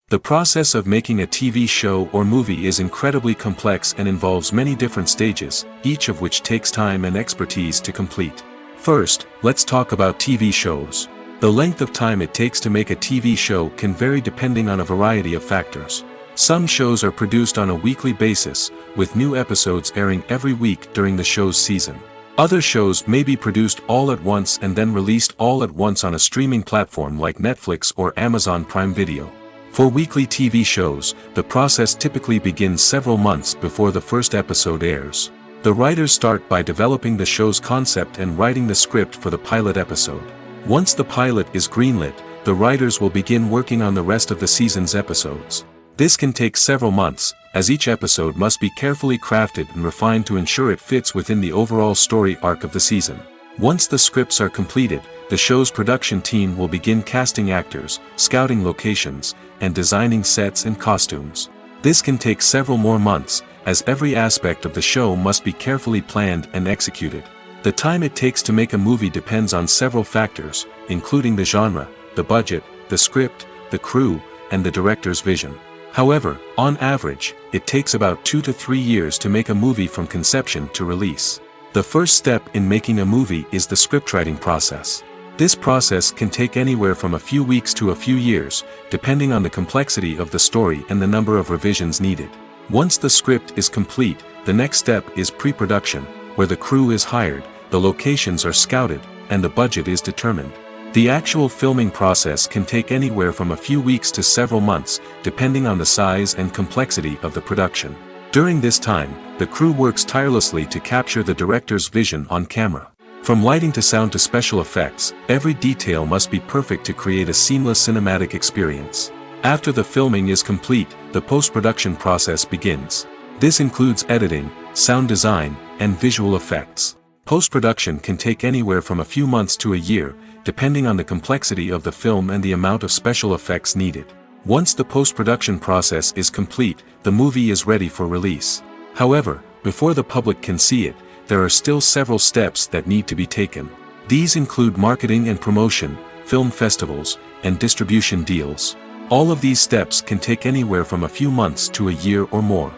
The process of making a TV show or movie is incredibly complex and involves many different stages, each of which takes time and expertise to complete. First, let's talk about TV shows. The length of time it takes to make a TV show can vary depending on a variety of factors. Some shows are produced on a weekly basis, with new episodes airing every week during the show's season. Other shows may be produced all at once and then released all at once on a streaming platform like Netflix or Amazon Prime Video. For weekly TV shows, the process typically begins several months before the first episode airs. The writers start by developing the show's concept and writing the script for the pilot episode. Once the pilot is greenlit, the writers will begin working on the rest of the season's episodes. This can take several months, as each episode must be carefully crafted and refined to ensure it fits within the overall story arc of the season. Once the scripts are completed, the show's production team will begin casting actors, scouting locations, and designing sets and costumes. This can take several more months, as every aspect of the show must be carefully planned and executed. The time it takes to make a movie depends on several factors, including the genre, the budget, the script, the crew, and the director's vision. However, on average, it takes about 2 to 3 years to make a movie from conception to release. The first step in making a movie is the scriptwriting process. This process can take anywhere from a few weeks to a few years, depending on the complexity of the story and the number of revisions needed. Once the script is complete, the next step is pre-production, where the crew is hired, the locations are scouted, and the budget is determined. The actual filming process can take anywhere from a few weeks to several months, depending on the size and complexity of the production. During this time, the crew works tirelessly to capture the director's vision on camera. From lighting to sound to special effects, every detail must be perfect to create a seamless cinematic experience. After the filming is complete, the post-production process begins. This includes editing, sound design, and visual effects. Post-production can take anywhere from a few months to a year, depending on the complexity of the film and the amount of special effects needed. Once the post-production process is complete, the movie is ready for release. However, before the public can see it, there are still several steps that need to be taken. These include marketing and promotion, film festivals, and distribution deals. All of these steps can take anywhere from a few months to a year or more.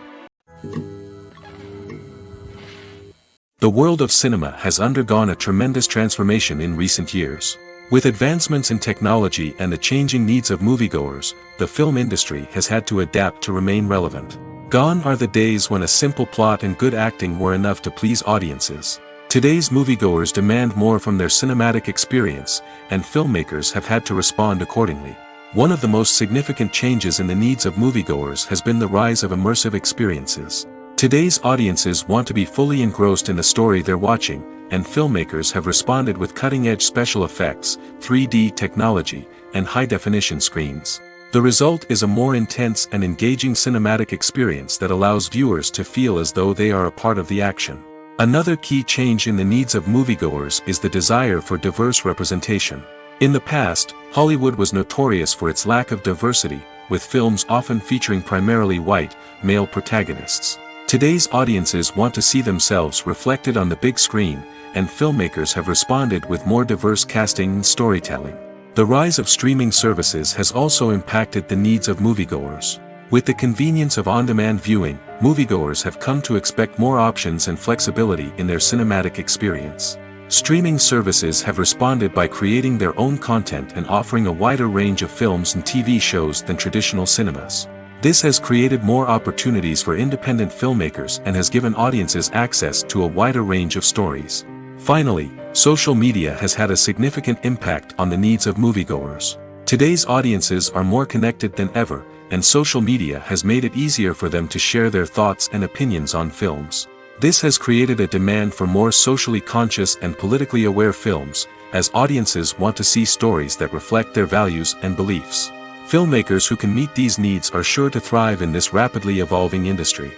The world of cinema has undergone a tremendous transformation in recent years. With advancements in technology and the changing needs of moviegoers, the film industry has had to adapt to remain relevant. Gone are the days when a simple plot and good acting were enough to please audiences. Today's moviegoers demand more from their cinematic experience, and filmmakers have had to respond accordingly. One of the most significant changes in the needs of moviegoers has been the rise of immersive experiences. Today's audiences want to be fully engrossed in the story they're watching, and filmmakers have responded with cutting-edge special effects, 3D technology, and high-definition screens. The result is a more intense and engaging cinematic experience that allows viewers to feel as though they are a part of the action. Another key change in the needs of moviegoers is the desire for diverse representation. In the past, Hollywood was notorious for its lack of diversity, with films often featuring primarily white, male protagonists. Today's audiences want to see themselves reflected on the big screen, and filmmakers have responded with more diverse casting and storytelling. The rise of streaming services has also impacted the needs of moviegoers. With the convenience of on-demand viewing, moviegoers have come to expect more options and flexibility in their cinematic experience. Streaming services have responded by creating their own content and offering a wider range of films and TV shows than traditional cinemas. This has created more opportunities for independent filmmakers and has given audiences access to a wider range of stories. Finally, social media has had a significant impact on the needs of moviegoers. Today's audiences are more connected than ever, and social media has made it easier for them to share their thoughts and opinions on films. This has created a demand for more socially conscious and politically aware films, as audiences want to see stories that reflect their values and beliefs. Filmmakers who can meet these needs are sure to thrive in this rapidly evolving industry.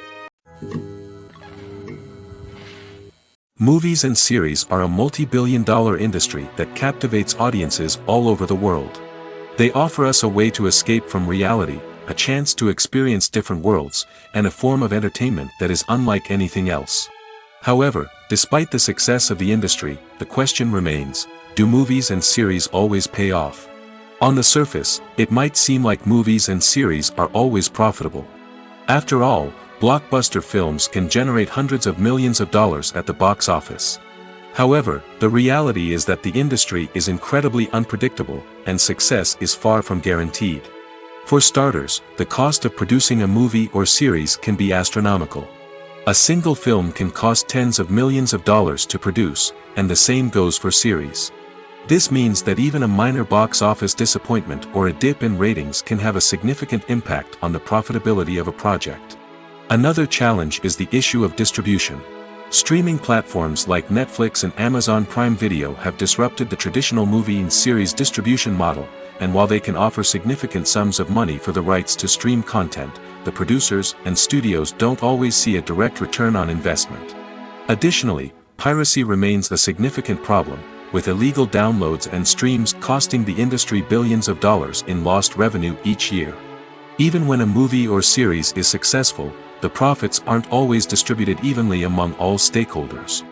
Movies and series are a multi-billion-dollar industry that captivates audiences all over the world. They offer us a way to escape from reality, a chance to experience different worlds, and a form of entertainment that is unlike anything else. However, despite the success of the industry, the question remains, do movies and series always pay off? On the surface, it might seem like movies and series are always profitable. After all, blockbuster films can generate hundreds of millions of dollars at the box office. However, the reality is that the industry is incredibly unpredictable, and success is far from guaranteed. For starters, the cost of producing a movie or series can be astronomical. A single film can cost tens of millions of dollars to produce, and the same goes for series. This means that even a minor box office disappointment or a dip in ratings can have a significant impact on the profitability of a project. Another challenge is the issue of distribution. Streaming platforms like Netflix and Amazon Prime Video have disrupted the traditional movie and series distribution model, and while they can offer significant sums of money for the rights to stream content, the producers and studios don't always see a direct return on investment. Additionally, piracy remains a significant problem, with illegal downloads and streams costing the industry billions of dollars in lost revenue each year. Even when a movie or series is successful, the profits aren't always distributed evenly among all stakeholders.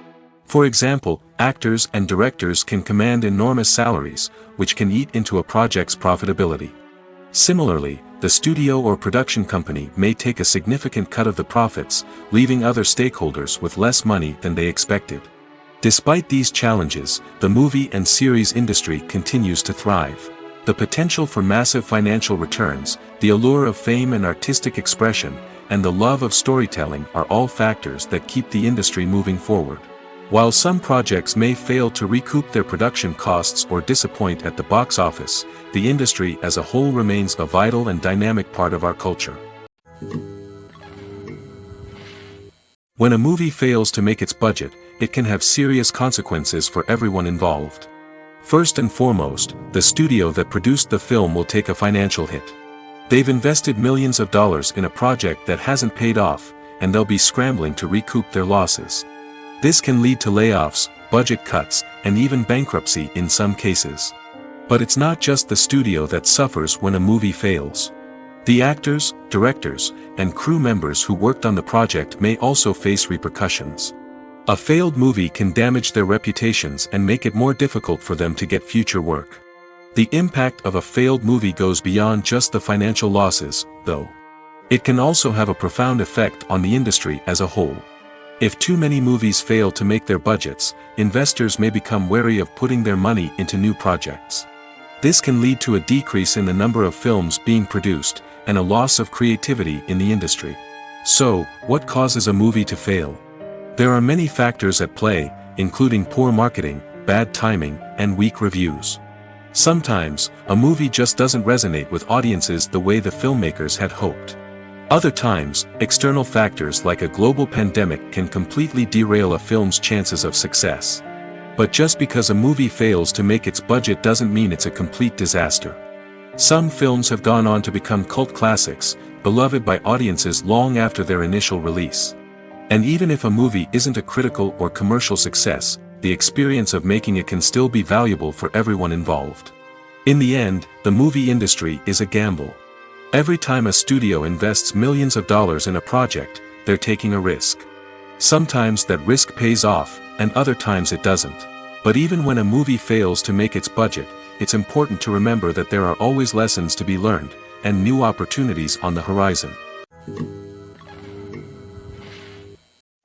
For example, actors and directors can command enormous salaries, which can eat into a project's profitability. Similarly, the studio or production company may take a significant cut of the profits, leaving other stakeholders with less money than they expected. Despite these challenges, the movie and series industry continues to thrive. The potential for massive financial returns, the allure of fame and artistic expression, and the love of storytelling are all factors that keep the industry moving forward. While some projects may fail to recoup their production costs or disappoint at the box office, the industry as a whole remains a vital and dynamic part of our culture. When a movie fails to make its budget, it can have serious consequences for everyone involved. First and foremost, the studio that produced the film will take a financial hit. They've invested millions of dollars in a project that hasn't paid off, and they'll be scrambling to recoup their losses. This can lead to layoffs, budget cuts, and even bankruptcy in some cases. But it's not just the studio that suffers when a movie fails. The actors, directors, and crew members who worked on the project may also face repercussions. A failed movie can damage their reputations and make it more difficult for them to get future work. The impact of a failed movie goes beyond just the financial losses, though. It can also have a profound effect on the industry as a whole. If too many movies fail to make their budgets, investors may become wary of putting their money into new projects. This can lead to a decrease in the number of films being produced, and a loss of creativity in the industry. So, what causes a movie to fail? There are many factors at play, including poor marketing, bad timing, and weak reviews. Sometimes, a movie just doesn't resonate with audiences the way the filmmakers had hoped. Other times, external factors like a global pandemic can completely derail a film's chances of success. But just because a movie fails to make its budget doesn't mean it's a complete disaster. Some films have gone on to become cult classics, beloved by audiences long after their initial release. And even if a movie isn't a critical or commercial success, the experience of making it can still be valuable for everyone involved. In the end, the movie industry is a gamble. Every time a studio invests millions of dollars in a project, they're taking a risk. Sometimes that risk pays off, and other times it doesn't. But even when a movie fails to make its budget, it's important to remember that there are always lessons to be learned, and new opportunities on the horizon.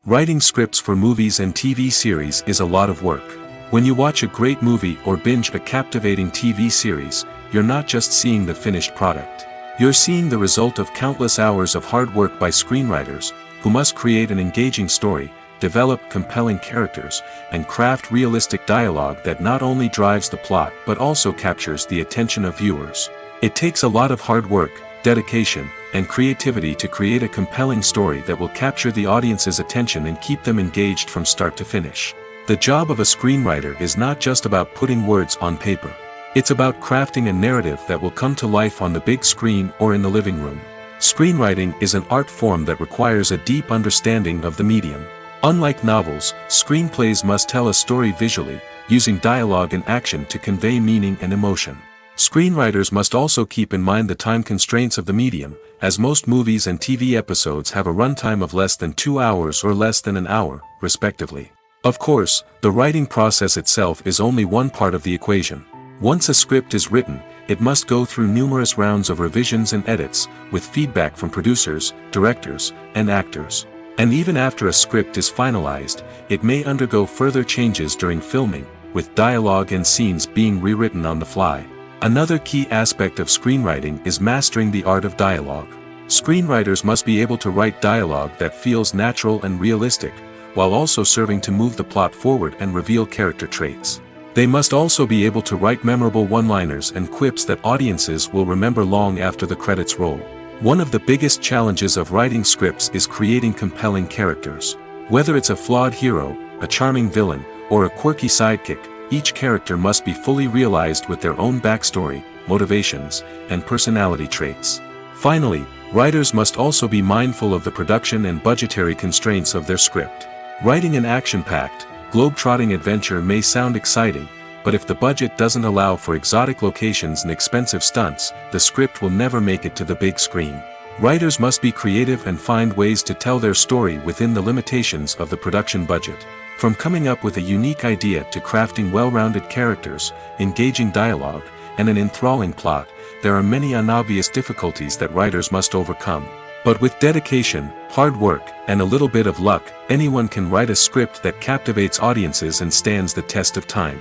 Writing scripts for movies and TV series is a lot of work. When you watch a great movie or binge a captivating TV series, you're not just seeing the finished product. You're seeing the result of countless hours of hard work by screenwriters, who must create an engaging story, develop compelling characters, and craft realistic dialogue that not only drives the plot but also captures the attention of viewers. It takes a lot of hard work, dedication, and creativity to create a compelling story that will capture the audience's attention and keep them engaged from start to finish. The job of a screenwriter is not just about putting words on paper. It's about crafting a narrative that will come to life on the big screen or in the living room. Screenwriting is an art form that requires a deep understanding of the medium. Unlike novels, screenplays must tell a story visually, using dialogue and action to convey meaning and emotion. Screenwriters must also keep in mind the time constraints of the medium, as most movies and TV episodes have a runtime of less than 2 hours or less than an hour, respectively. Of course, the writing process itself is only one part of the equation. Once a script is written, it must go through numerous rounds of revisions and edits, with feedback from producers, directors, and actors. And even after a script is finalized, it may undergo further changes during filming, with dialogue and scenes being rewritten on the fly. Another key aspect of screenwriting is mastering the art of dialogue. Screenwriters must be able to write dialogue that feels natural and realistic, while also serving to move the plot forward and reveal character traits. They must also be able to write memorable one-liners and quips that audiences will remember long after the credits roll. One of the biggest challenges of writing scripts is creating compelling characters. Whether it's a flawed hero, a charming villain, or a quirky sidekick, each character must be fully realized with their own backstory, motivations, and personality traits. Finally, writers must also be mindful of the production and budgetary constraints of their script. Writing an action-packed, globe-trotting adventure may sound exciting, but if the budget doesn't allow for exotic locations and expensive stunts, the script will never make it to the big screen. Writers must be creative and find ways to tell their story within the limitations of the production budget. From coming up with a unique idea to crafting well-rounded characters, engaging dialogue, and an enthralling plot, there are many unobvious difficulties that writers must overcome. But with dedication, hard work, and a little bit of luck, anyone can write a script that captivates audiences and stands the test of time.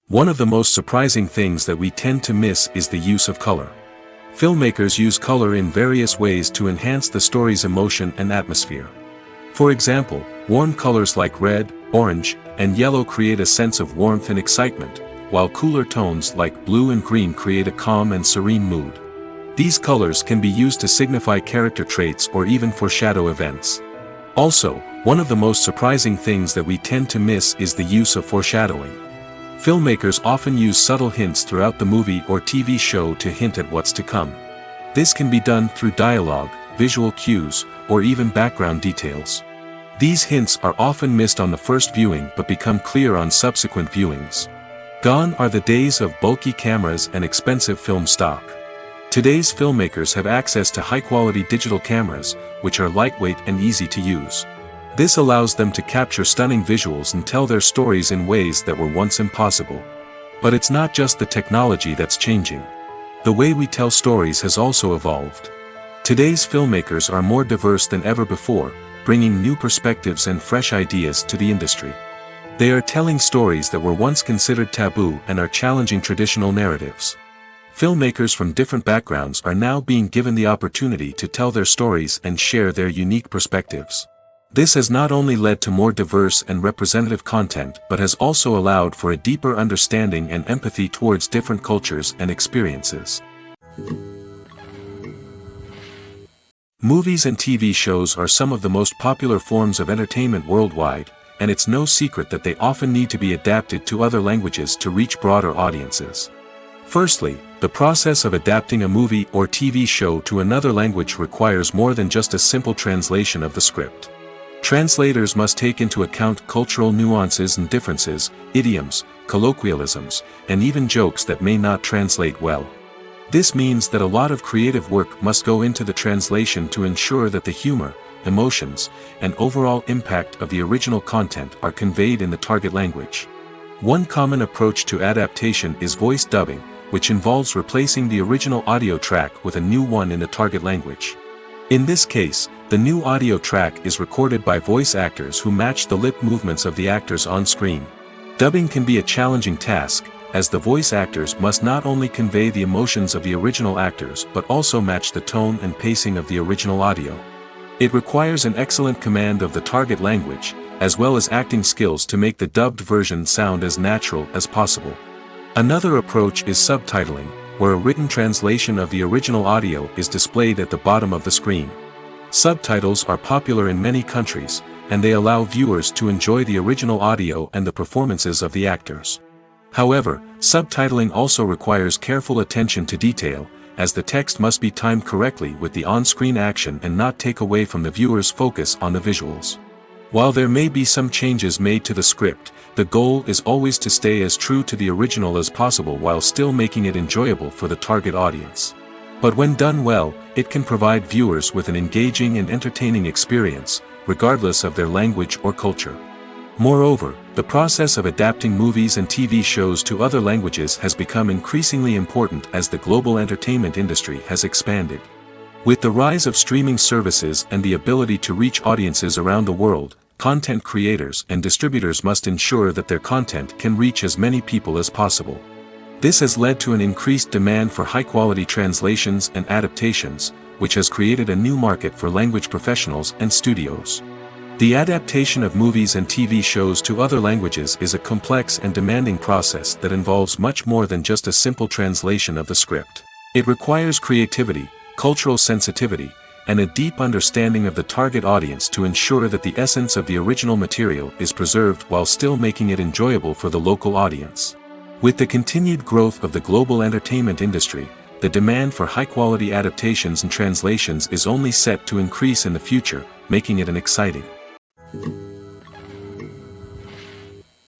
One of the most surprising things that we tend to miss is the use of color. Filmmakers use color in various ways to enhance the story's emotion and atmosphere. For example, warm colors like red, orange, and yellow create a sense of warmth and excitement, while cooler tones like blue and green create a calm and serene mood. These colors can be used to signify character traits or even foreshadow events. Also, one of the most surprising things that we tend to miss is the use of foreshadowing. Filmmakers often use subtle hints throughout the movie or TV show to hint at what's to come. This can be done through dialogue, visual cues, or even background details. These hints are often missed on the first viewing but become clear on subsequent viewings. Gone are the days of bulky cameras and expensive film stock. Today's filmmakers have access to high-quality digital cameras, which are lightweight and easy to use. This allows them to capture stunning visuals and tell their stories in ways that were once impossible. But it's not just the technology that's changing. The way we tell stories has also evolved. Today's filmmakers are more diverse than ever before, bringing new perspectives and fresh ideas to the industry. They are telling stories that were once considered taboo and are challenging traditional narratives. Filmmakers from different backgrounds are now being given the opportunity to tell their stories and share their unique perspectives. This has not only led to more diverse and representative content but has also allowed for a deeper understanding and empathy towards different cultures and experiences. Movies and TV shows are some of the most popular forms of entertainment worldwide, and it's no secret that they often need to be adapted to other languages to reach broader audiences. Firstly, the process of adapting a movie or TV show to another language requires more than just a simple translation of the script. Translators must take into account cultural nuances and differences, idioms, colloquialisms, and even jokes that may not translate well. This means that a lot of creative work must go into the translation to ensure that the humor, emotions, and overall impact of the original content are conveyed in the target language. One common approach to adaptation is voice dubbing, which involves replacing the original audio track with a new one in the target language. In this case, the new audio track is recorded by voice actors who match the lip movements of the actors on screen. Dubbing can be a challenging task, as the voice actors must not only convey the emotions of the original actors but also match the tone and pacing of the original audio. It requires an excellent command of the target language, as well as acting skills to make the dubbed version sound as natural as possible. Another approach is subtitling, where a written translation of the original audio is displayed at the bottom of the screen. Subtitles are popular in many countries, and they allow viewers to enjoy the original audio and the performances of the actors. However, subtitling also requires careful attention to detail, as the text must be timed correctly with the on-screen action and not take away from the viewer's focus on the visuals. While there may be some changes made to the script, the goal is always to stay as true to the original as possible while still making it enjoyable for the target audience. But when done well, it can provide viewers with an engaging and entertaining experience, regardless of their language or culture. Moreover, the process of adapting movies and TV shows to other languages has become increasingly important as the global entertainment industry has expanded. With the rise of streaming services and the ability to reach audiences around the world, content creators and distributors must ensure that their content can reach as many people as possible. This has led to an increased demand for high-quality translations and adaptations, which has created a new market for language professionals and studios. The adaptation of movies and TV shows to other languages is a complex and demanding process that involves much more than just a simple translation of the script. It requires creativity, cultural sensitivity, and a deep understanding of the target audience to ensure that the essence of the original material is preserved while still making it enjoyable for the local audience. With the continued growth of the global entertainment industry, the demand for high-quality adaptations and translations is only set to increase in the future, making it an exciting.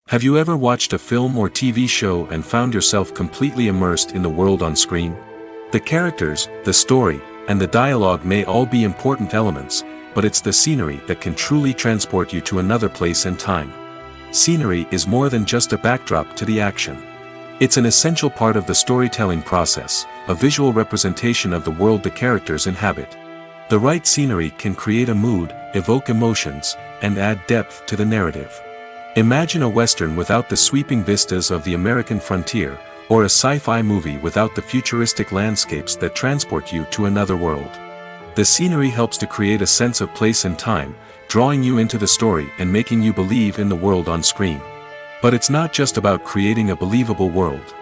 Have you ever watched a film or TV show and found yourself completely immersed in the world on screen? The characters, the story, and the dialogue may all be important elements, but it's the scenery that can truly transport you to another place and time. Scenery is more than just a backdrop to the action. It's an essential part of the storytelling process, a visual representation of the world the characters inhabit. The right scenery can create a mood, evoke emotions, and add depth to the narrative. Imagine a Western without the sweeping vistas of the American frontier, or a sci-fi movie without the futuristic landscapes that transport you to another world. The scenery helps to create a sense of place and time, drawing you into the story and making you believe in the world on screen. But it's not just about creating a believable world.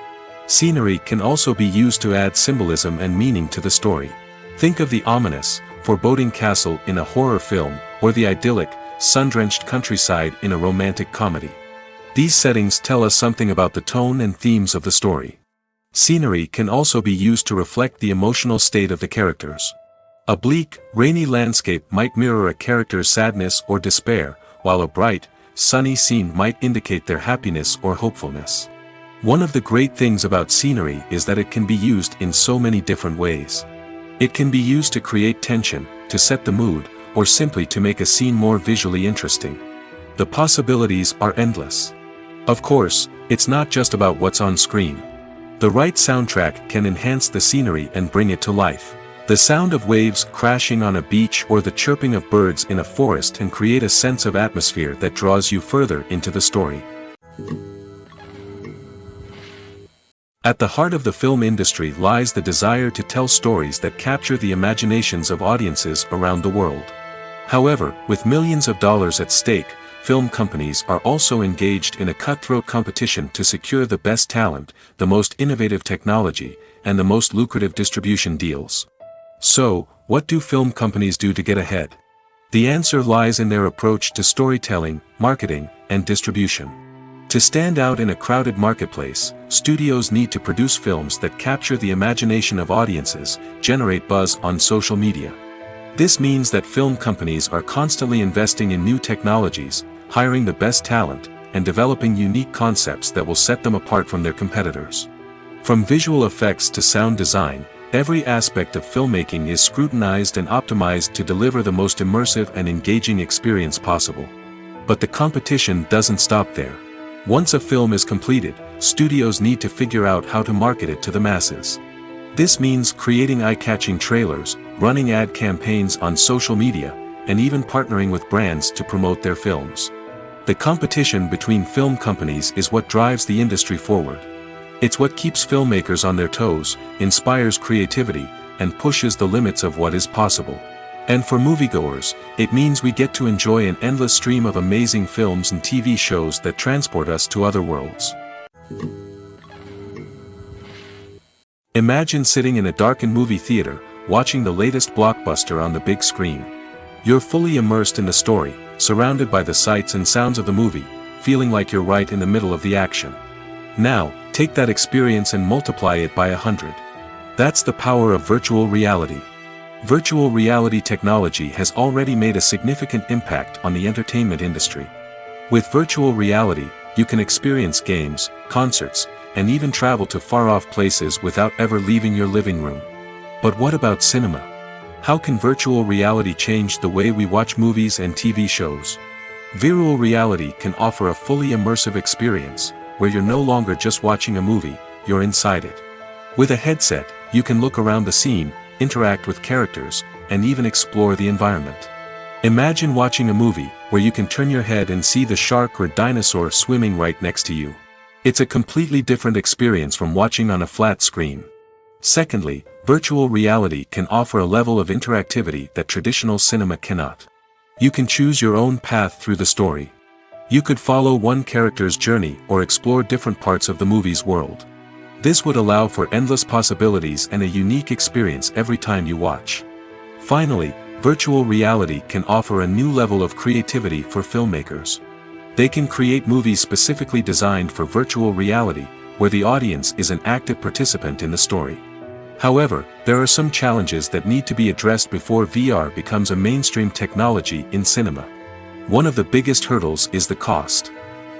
Scenery can also be used to add symbolism and meaning to the story. Think of the ominous, foreboding castle in a horror film, or the idyllic, sun-drenched countryside in a romantic comedy. These settings tell us something about the tone and themes of the story. Scenery can also be used to reflect the emotional state of the characters. A bleak, rainy landscape might mirror a character's sadness or despair, while a bright, sunny scene might indicate their happiness or hopefulness. One of the great things about scenery is that it can be used in so many different ways. It can be used to create tension, to set the mood, or simply to make a scene more visually interesting. The possibilities are endless. Of course, it's not just about what's on screen. The right soundtrack can enhance the scenery and bring it to life. The sound of waves crashing on a beach or the chirping of birds in a forest can create a sense of atmosphere that draws you further into the story. At the heart of the film industry lies the desire to tell stories that capture the imaginations of audiences around the world. However, with millions of dollars at stake, film companies are also engaged in a cutthroat competition to secure the best talent, the most innovative technology, and the most lucrative distribution deals. So, what do film companies do to get ahead? The answer lies in their approach to storytelling, marketing, and distribution. To stand out in a crowded marketplace, studios need to produce films that capture the imagination of audiences, generate buzz on social media. This means that film companies are constantly investing in new technologies, hiring the best talent, and developing unique concepts that will set them apart from their competitors. From visual effects to sound design, every aspect of filmmaking is scrutinized and optimized to deliver the most immersive and engaging experience possible. But the competition doesn't stop there. Once a film is completed, studios need to figure out how to market it to the masses. This means creating eye-catching trailers, running ad campaigns on social media, and even partnering with brands to promote their films. The competition between film companies is what drives the industry forward. It's what keeps filmmakers on their toes, inspires creativity, and pushes the limits of what is possible. And for moviegoers, it means we get to enjoy an endless stream of amazing films and TV shows that transport us to other worlds. Imagine sitting in a darkened movie theater, watching the latest blockbuster on the big screen. You're fully immersed in the story, surrounded by the sights and sounds of the movie, feeling like you're right in the middle of the action. Now, take that experience and multiply it by 100. That's the power of virtual reality. Virtual reality technology has already made a significant impact on the entertainment industry. With virtual reality, you can experience games, concerts, and even travel to far-off places without ever leaving your living room. But what about cinema? How can virtual reality change the way we watch movies and TV shows? Virtual reality can offer a fully immersive experience, where you're no longer just watching a movie, you're inside it. With a headset, you can look around the scene, interact with characters, and even explore the environment. Imagine watching a movie, where you can turn your head and see the shark or dinosaur swimming right next to you. It's a completely different experience from watching on a flat screen. Secondly, virtual reality can offer a level of interactivity that traditional cinema cannot. You can choose your own path through the story. You could follow one character's journey or explore different parts of the movie's world. This would allow for endless possibilities and a unique experience every time you watch. Finally, virtual reality can offer a new level of creativity for filmmakers. They can create movies specifically designed for virtual reality, where the audience is an active participant in the story. However, there are some challenges that need to be addressed before VR becomes a mainstream technology in cinema. One of the biggest hurdles is the cost.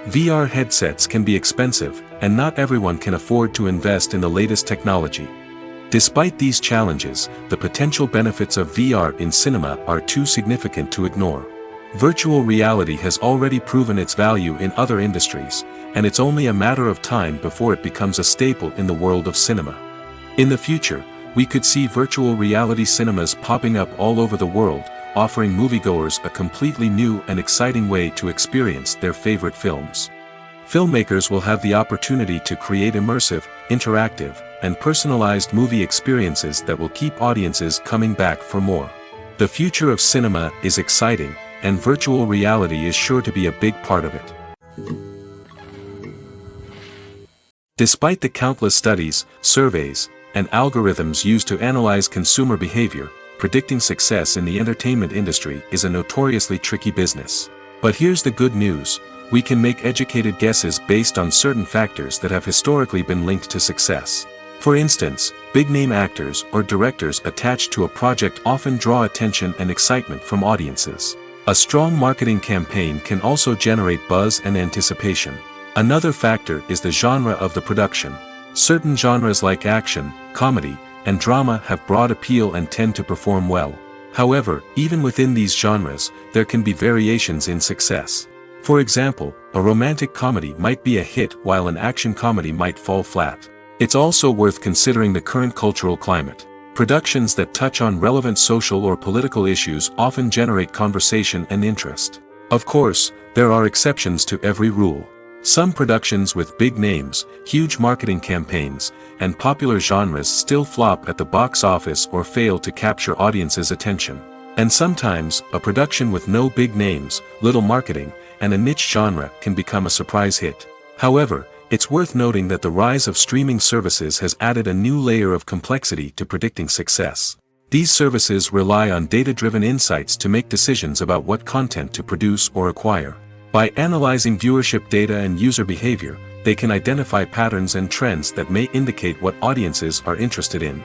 VR headsets can be expensive, and not everyone can afford to invest in the latest technology. Despite these challenges, the potential benefits of VR in cinema are too significant to ignore. Virtual reality has already proven its value in other industries, and it's only a matter of time before it becomes a staple in the world of cinema. In the future, we could see virtual reality cinemas popping up all over the world, offering moviegoers a completely new and exciting way to experience their favorite films. Filmmakers will have the opportunity to create immersive, interactive, and personalized movie experiences that will keep audiences coming back for more. The future of cinema is exciting, and virtual reality is sure to be a big part of it. Despite the countless studies, surveys, and algorithms used to analyze consumer behavior, predicting success in the entertainment industry is a notoriously tricky business. But here's the good news: we can make educated guesses based on certain factors that have historically been linked to success. For instance, big-name actors or directors attached to a project often draw attention and excitement from audiences. A strong marketing campaign can also generate buzz and anticipation. Another factor is the genre of the production. Certain genres like action, comedy, and drama have broad appeal and tend to perform well. However, even within these genres, there can be variations in success. For example, a romantic comedy might be a hit while an action comedy might fall flat. It's also worth considering the current cultural climate. Productions that touch on relevant social or political issues often generate conversation and interest. Of course, there are exceptions to every rule. Some productions with big names, huge marketing campaigns, and popular genres still flop at the box office or fail to capture audiences' attention. And sometimes, a production with no big names, little marketing, and a niche genre can become a surprise hit. However, it's worth noting that the rise of streaming services has added a new layer of complexity to predicting success. These services rely on data-driven insights to make decisions about what content to produce or acquire. By analyzing viewership data and user behavior, they can identify patterns and trends that may indicate what audiences are interested in.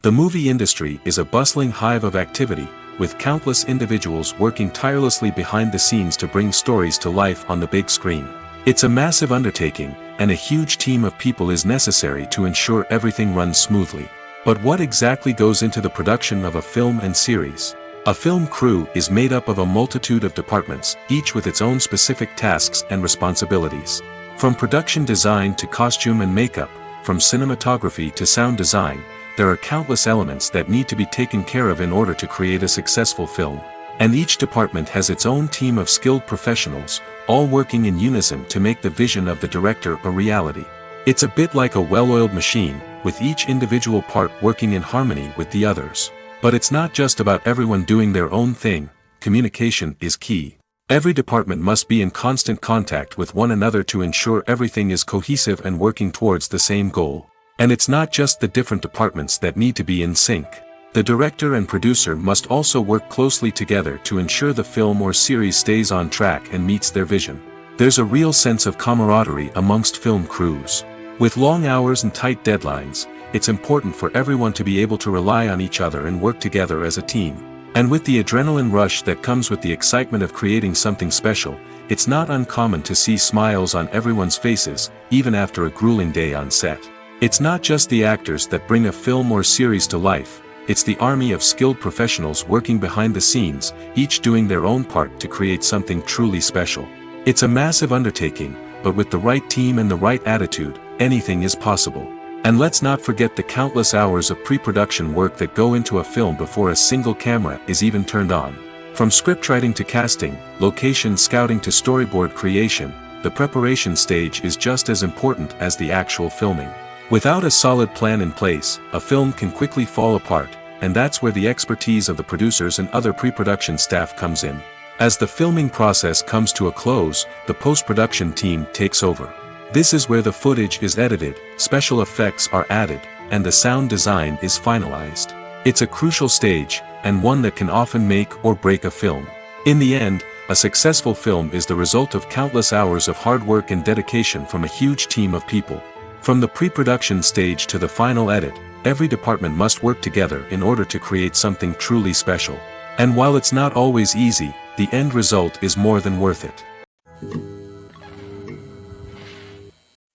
The movie industry is a bustling hive of activity, with countless individuals working tirelessly behind the scenes to bring stories to life on the big screen. It's a massive undertaking, and a huge team of people is necessary to ensure everything runs smoothly. But what exactly goes into the production of a film and series? A film crew is made up of a multitude of departments, each with its own specific tasks and responsibilities. From production design to costume and makeup, from cinematography to sound design, there are countless elements that need to be taken care of in order to create a successful film. And each department has its own team of skilled professionals, all working in unison to make the vision of the director a reality. It's a bit like a well-oiled machine, with each individual part working in harmony with the others. But it's not just about everyone doing their own thing. Communication is key. Every department must be in constant contact with one another to ensure everything is cohesive and working towards the same goal. And it's not just the different departments that need to be in sync. The director and producer must also work closely together to ensure the film or series stays on track and meets their vision. There's a real sense of camaraderie amongst film crews. With long hours and tight deadlines, it's important for everyone to be able to rely on each other and work together as a team. And with the adrenaline rush that comes with the excitement of creating something special, it's not uncommon to see smiles on everyone's faces, even after a grueling day on set. It's not just the actors that bring a film or series to life, it's the army of skilled professionals working behind the scenes, each doing their own part to create something truly special. It's a massive undertaking, but with the right team and the right attitude, anything is possible. And let's not forget the countless hours of pre-production work that go into a film before a single camera is even turned on. From scriptwriting to casting, location scouting to storyboard creation, the preparation stage is just as important as the actual filming. Without a solid plan in place, a film can quickly fall apart, and that's where the expertise of the producers and other pre-production staff comes in. As the filming process comes to a close, the post-production team takes over. This is where the footage is edited, special effects are added, and the sound design is finalized. It's a crucial stage, and one that can often make or break a film. In the end, a successful film is the result of countless hours of hard work and dedication from a huge team of people. From the pre-production stage to the final edit, every department must work together in order to create something truly special. And while it's not always easy, the end result is more than worth it.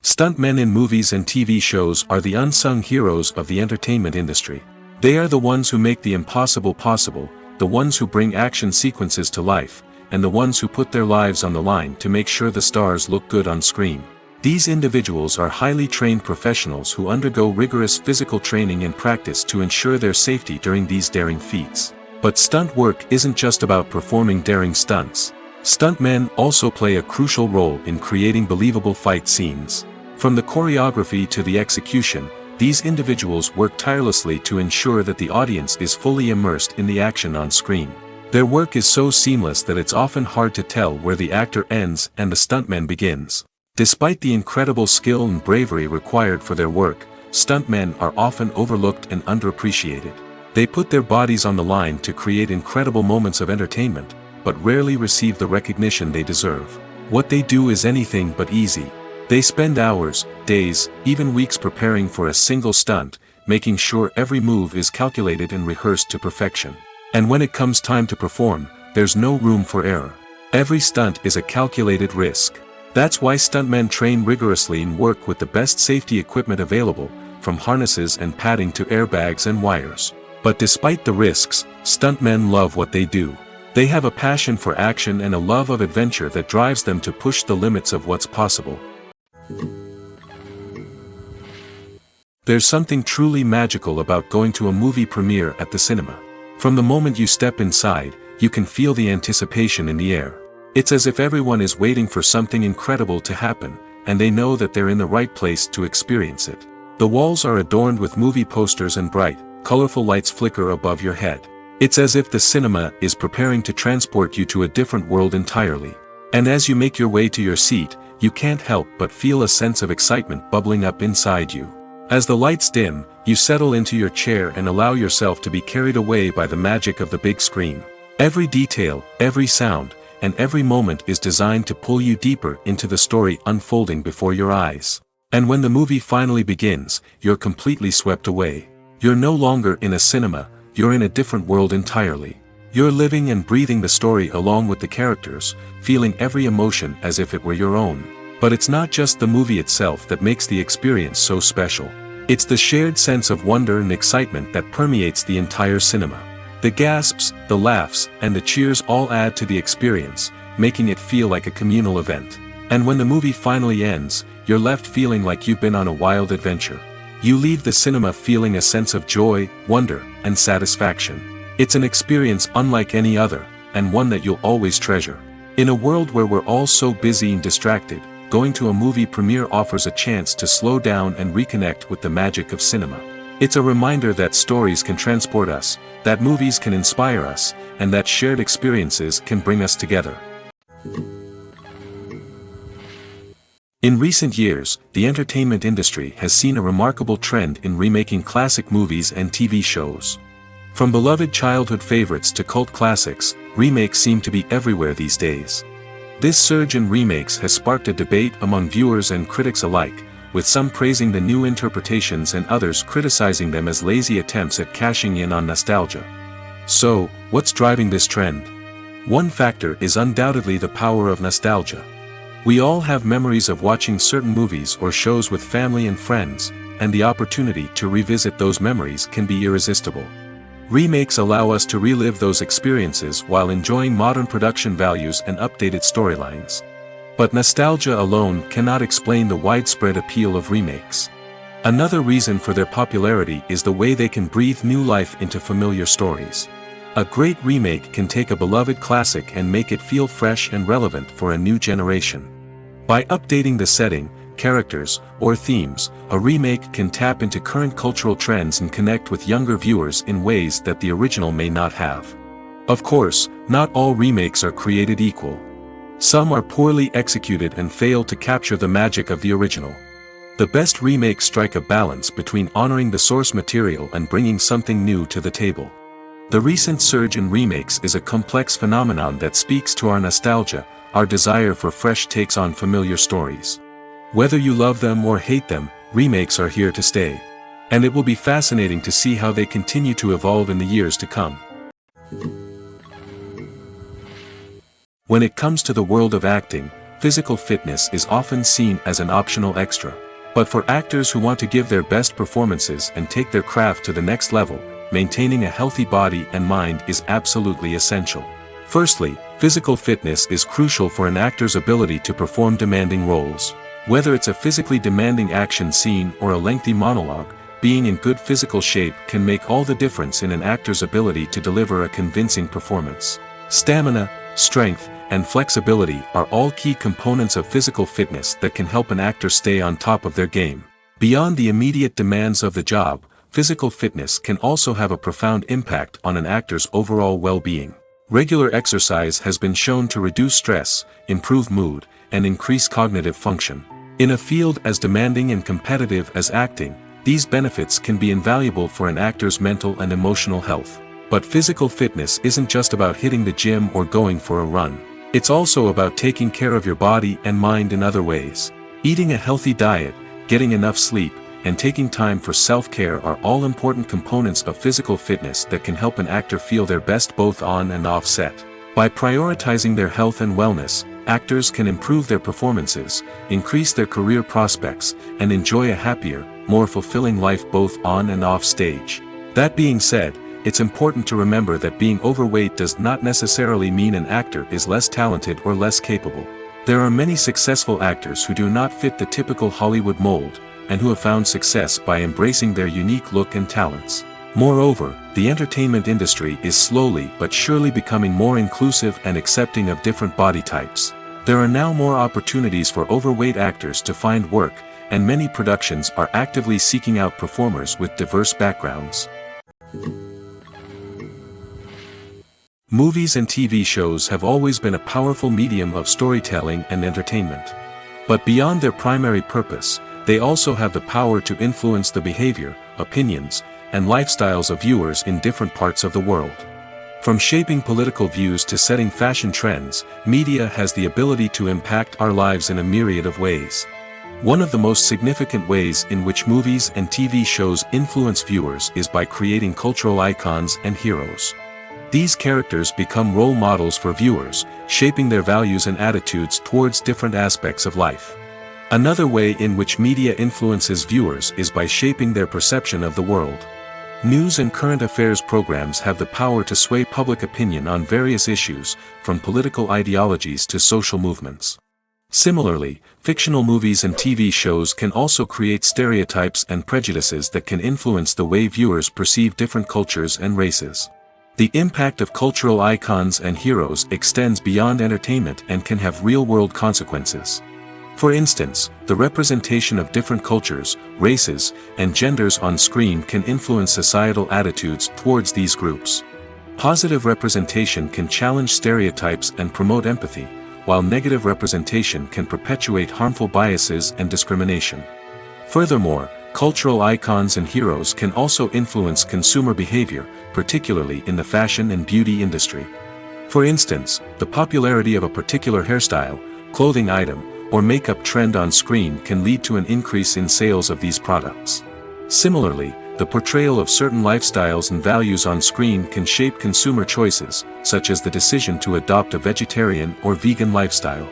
Stuntmen in movies and TV shows are the unsung heroes of the entertainment industry. They are the ones who make the impossible possible, the ones who bring action sequences to life, and the ones who put their lives on the line to make sure the stars look good on screen. These individuals are highly trained professionals who undergo rigorous physical training and practice to ensure their safety during these daring feats. But stunt work isn't just about performing daring stunts. Stuntmen also play a crucial role in creating believable fight scenes. From the choreography to the execution, these individuals work tirelessly to ensure that the audience is fully immersed in the action on screen. Their work is so seamless that it's often hard to tell where the actor ends and the stuntman begins. Despite the incredible skill and bravery required for their work, stuntmen are often overlooked and underappreciated. They put their bodies on the line to create incredible moments of entertainment, but rarely receive the recognition they deserve. What they do is anything but easy. They spend hours, days, even weeks preparing for a single stunt, making sure every move is calculated and rehearsed to perfection. And when it comes time to perform, there's no room for error. Every stunt is a calculated risk. That's why stuntmen train rigorously and work with the best safety equipment available, from harnesses and padding to airbags and wires. But despite the risks, stuntmen love what they do. They have a passion for action and a love of adventure that drives them to push the limits of what's possible. There's something truly magical about going to a movie premiere at the cinema. From the moment you step inside, you can feel the anticipation in the air. It's as if everyone is waiting for something incredible to happen, and they know that they're in the right place to experience it. The walls are adorned with movie posters and bright, colorful lights flicker above your head. It's as if the cinema is preparing to transport you to a different world entirely. And as you make your way to your seat, you can't help but feel a sense of excitement bubbling up inside you. As the lights dim, you settle into your chair and allow yourself to be carried away by the magic of the big screen. Every detail, every sound, and every moment is designed to pull you deeper into the story unfolding before your eyes. And when the movie finally begins, you're completely swept away. You're no longer in a cinema, you're in a different world entirely. You're living and breathing the story along with the characters, feeling every emotion as if it were your own. But it's not just the movie itself that makes the experience so special. It's the shared sense of wonder and excitement that permeates the entire cinema. The gasps, the laughs, and the cheers all add to the experience, making it feel like a communal event. And when the movie finally ends, you're left feeling like you've been on a wild adventure. You leave the cinema feeling a sense of joy, wonder, and satisfaction. It's an experience unlike any other, and one that you'll always treasure. In a world where we're all so busy and distracted, going to a movie premiere offers a chance to slow down and reconnect with the magic of cinema. It's a reminder that stories can transport us, that movies can inspire us, and that shared experiences can bring us together. In recent years, the entertainment industry has seen a remarkable trend in remaking classic movies and TV shows. From beloved childhood favorites to cult classics, remakes seem to be everywhere these days. This surge in remakes has sparked a debate among viewers and critics alike, with some praising the new interpretations and others criticizing them as lazy attempts at cashing in on nostalgia. So, what's driving this trend? One factor is undoubtedly the power of nostalgia. We all have memories of watching certain movies or shows with family and friends, and the opportunity to revisit those memories can be irresistible. Remakes allow us to relive those experiences while enjoying modern production values and updated storylines. But nostalgia alone cannot explain the widespread appeal of remakes. Another reason for their popularity is the way they can breathe new life into familiar stories. A great remake can take a beloved classic and make it feel fresh and relevant for a new generation. By updating the setting, characters, or themes, a remake can tap into current cultural trends and connect with younger viewers in ways that the original may not have. Of course, not all remakes are created equal. Some are poorly executed and fail to capture the magic of the original. The best remakes strike a balance between honoring the source material and bringing something new to the table. The recent surge in remakes is a complex phenomenon that speaks to our nostalgia, our desire for fresh takes on familiar stories. Whether you love them or hate them, remakes are here to stay. And it will be fascinating to see how they continue to evolve in the years to come. When it comes to the world of acting, physical fitness is often seen as an optional extra. But for actors who want to give their best performances and take their craft to the next level, maintaining a healthy body and mind is absolutely essential. Firstly, physical fitness is crucial for an actor's ability to perform demanding roles. Whether it's a physically demanding action scene or a lengthy monologue, being in good physical shape can make all the difference in an actor's ability to deliver a convincing performance. Stamina, strength, and flexibility are all key components of physical fitness that can help an actor stay on top of their game. Beyond the immediate demands of the job, physical fitness can also have a profound impact on an actor's overall well-being. Regular exercise has been shown to reduce stress, improve mood, and increase cognitive function. In a field as demanding and competitive as acting, these benefits can be invaluable for an actor's mental and emotional health. But physical fitness isn't just about hitting the gym or going for a run. It's also about taking care of your body and mind in other ways. Eating a healthy diet, getting enough sleep, and taking time for self-care are all important components of physical fitness that can help an actor feel their best both on and off set. By prioritizing their health and wellness, actors can improve their performances, increase their career prospects, and enjoy a happier, more fulfilling life both on and off stage. That being said, it's important to remember that being overweight does not necessarily mean an actor is less talented or less capable. There are many successful actors who do not fit the typical Hollywood mold, and who have found success by embracing their unique look and talents. Moreover, the entertainment industry is slowly but surely becoming more inclusive and accepting of different body types. There are now more opportunities for overweight actors to find work, and many productions are actively seeking out performers with diverse backgrounds. Movies and TV shows have always been a powerful medium of storytelling and entertainment. But beyond their primary purpose, they also have the power to influence the behavior, opinions, and lifestyles of viewers in different parts of the world. From shaping political views to setting fashion trends, media has the ability to impact our lives in a myriad of ways. One of the most significant ways in which movies and TV shows influence viewers is by creating cultural icons and heroes. These characters become role models for viewers, shaping their values and attitudes towards different aspects of life. Another way in which media influences viewers is by shaping their perception of the world. News and current affairs programs have the power to sway public opinion on various issues, from political ideologies to social movements. Similarly, fictional movies and TV shows can also create stereotypes and prejudices that can influence the way viewers perceive different cultures and races. The impact of cultural icons and heroes extends beyond entertainment and can have real-world consequences. For instance, the representation of different cultures, races, and genders on screen can influence societal attitudes towards these groups. Positive representation can challenge stereotypes and promote empathy, while negative representation can perpetuate harmful biases and discrimination. Furthermore, cultural icons and heroes can also influence consumer behavior, particularly in the fashion and beauty industry. For instance, the popularity of a particular hairstyle, clothing item, or makeup trend on screen can lead to an increase in sales of these products. Similarly, the portrayal of certain lifestyles and values on screen can shape consumer choices, such as the decision to adopt a vegetarian or vegan lifestyle.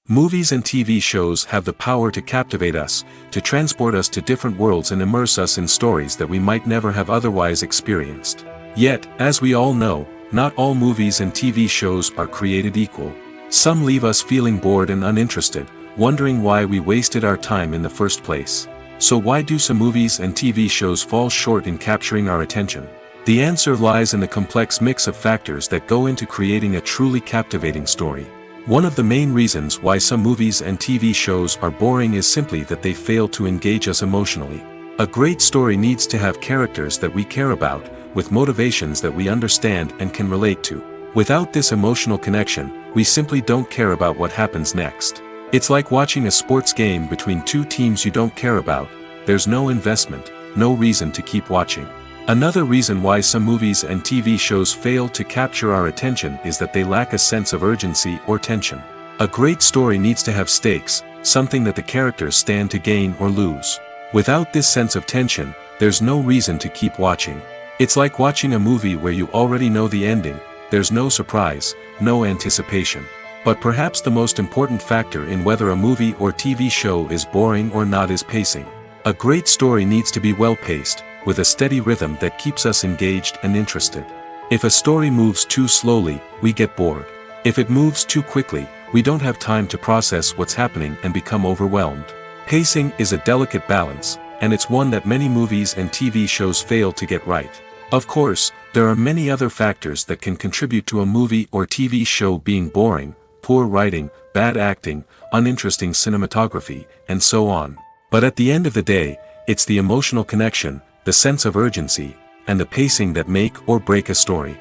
Movies and TV shows have the power to captivate us, to transport us to different worlds and immerse us in stories that we might never have otherwise experienced. Yet, as we all know, not all movies and TV shows are created equal. Some leave us feeling bored and uninterested, wondering why we wasted our time in the first place. So why do some movies and TV shows fall short in capturing our attention? The answer lies in the complex mix of factors that go into creating a truly captivating story. One of the main reasons why some movies and TV shows are boring is simply that they fail to engage us emotionally. A great story needs to have characters that we care about, with motivations that we understand and can relate to. Without this emotional connection, we simply don't care about what happens next. It's like watching a sports game between two teams you don't care about. There's no investment, no reason to keep watching. Another reason why some movies and TV shows fail to capture our attention is that they lack a sense of urgency or tension. A great story needs to have stakes, something that the characters stand to gain or lose. Without this sense of tension, there's no reason to keep watching. It's like watching a movie where you already know the ending. There's no surprise, no anticipation. But perhaps the most important factor in whether a movie or TV show is boring or not is pacing. A great story needs to be well-paced, with a steady rhythm that keeps us engaged and interested. If a story moves too slowly, we get bored. If it moves too quickly, we don't have time to process what's happening and become overwhelmed. Pacing is a delicate balance, and it's one that many movies and TV shows fail to get right. Of course, there are many other factors that can contribute to a movie or TV show being boring: poor writing, bad acting, uninteresting cinematography, and so on. But at the end of the day, it's the emotional connection, the sense of urgency, and the pacing that make or break a story.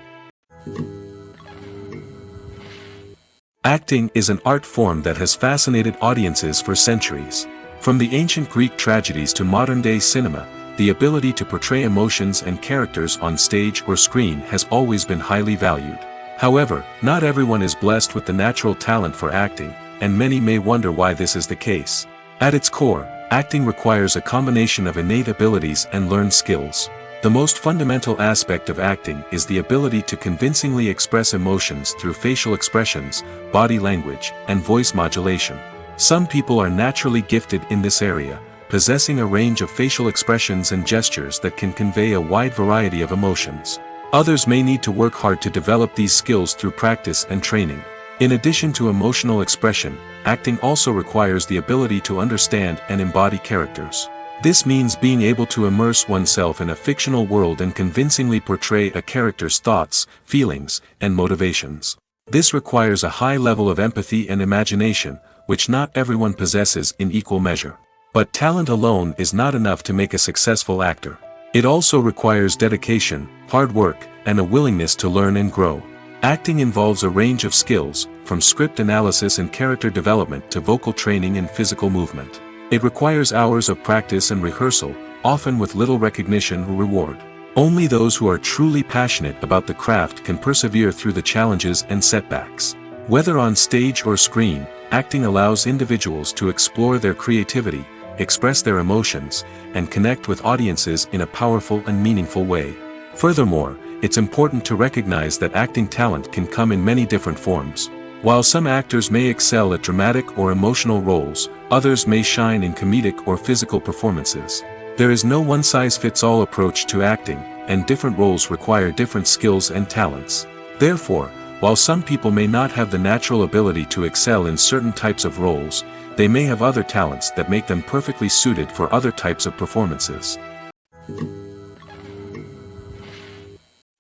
Acting is an art form that has fascinated audiences for centuries. From the ancient Greek tragedies to modern-day cinema, the ability to portray emotions and characters on stage or screen has always been highly valued. However, not everyone is blessed with the natural talent for acting, and many may wonder why this is the case. At its core, acting requires a combination of innate abilities and learned skills. The most fundamental aspect of acting is the ability to convincingly express emotions through facial expressions, body language, and voice modulation. Some people are naturally gifted in this area, possessing a range of facial expressions and gestures that can convey a wide variety of emotions. Others may need to work hard to develop these skills through practice and training. In addition to emotional expression, acting also requires the ability to understand and embody characters. This means being able to immerse oneself in a fictional world and convincingly portray a character's thoughts, feelings, and motivations. This requires a high level of empathy and imagination, which not everyone possesses in equal measure. But talent alone is not enough to make a successful actor. It also requires dedication, hard work, and a willingness to learn and grow. Acting involves a range of skills, from script analysis and character development to vocal training and physical movement. It requires hours of practice and rehearsal, often with little recognition or reward. Only those who are truly passionate about the craft can persevere through the challenges and setbacks. Whether on stage or screen, acting allows individuals to explore their creativity, express their emotions, and connect with audiences in a powerful and meaningful way. Furthermore, it's important to recognize that acting talent can come in many different forms. While some actors may excel at dramatic or emotional roles, others may shine in comedic or physical performances. There is no one-size-fits-all approach to acting, and different roles require different skills and talents. Therefore, while some people may not have the natural ability to excel in certain types of roles, they may have other talents that make them perfectly suited for other types of performances.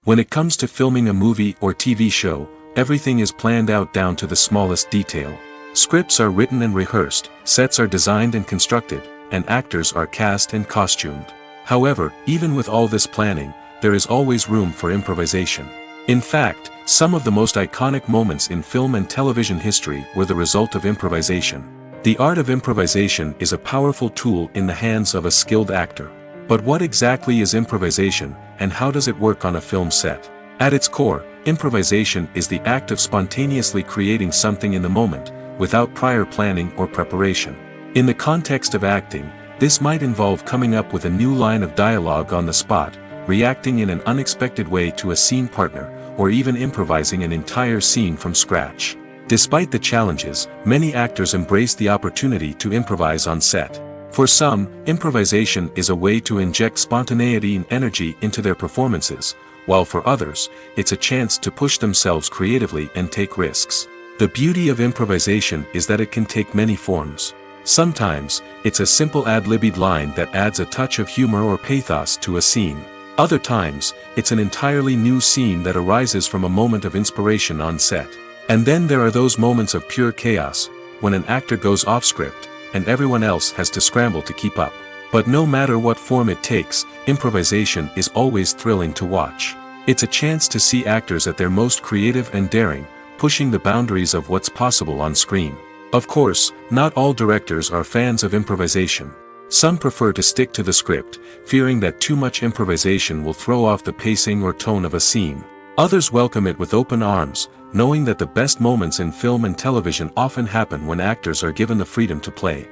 When it comes to filming a movie or TV show, everything is planned out down to the smallest detail. Scripts are written and rehearsed, sets are designed and constructed, and actors are cast and costumed. However, even with all this planning, there is always room for improvisation. In fact, some of the most iconic moments in film and television history were the result of improvisation. The art of improvisation is a powerful tool in the hands of a skilled actor. But what exactly is improvisation, and how does it work on a film set? At its core, improvisation is the act of spontaneously creating something in the moment, without prior planning or preparation. In the context of acting, this might involve coming up with a new line of dialogue on the spot, reacting in an unexpected way to a scene partner, or even improvising an entire scene from scratch. Despite the challenges, many actors embrace the opportunity to improvise on set. For some, improvisation is a way to inject spontaneity and energy into their performances, while for others, it's a chance to push themselves creatively and take risks. The beauty of improvisation is that it can take many forms. Sometimes, it's a simple ad-libbed line that adds a touch of humor or pathos to a scene. Other times, it's an entirely new scene that arises from a moment of inspiration on set. And then there are those moments of pure chaos, when an actor goes off script, and everyone else has to scramble to keep up. But no matter what form it takes, improvisation is always thrilling to watch. It's a chance to see actors at their most creative and daring, pushing the boundaries of what's possible on screen. Of course, not all directors are fans of improvisation. Some prefer to stick to the script, fearing that too much improvisation will throw off the pacing or tone of a scene. Others welcome it with open arms, knowing that the best moments in film and television often happen when actors are given the freedom to play.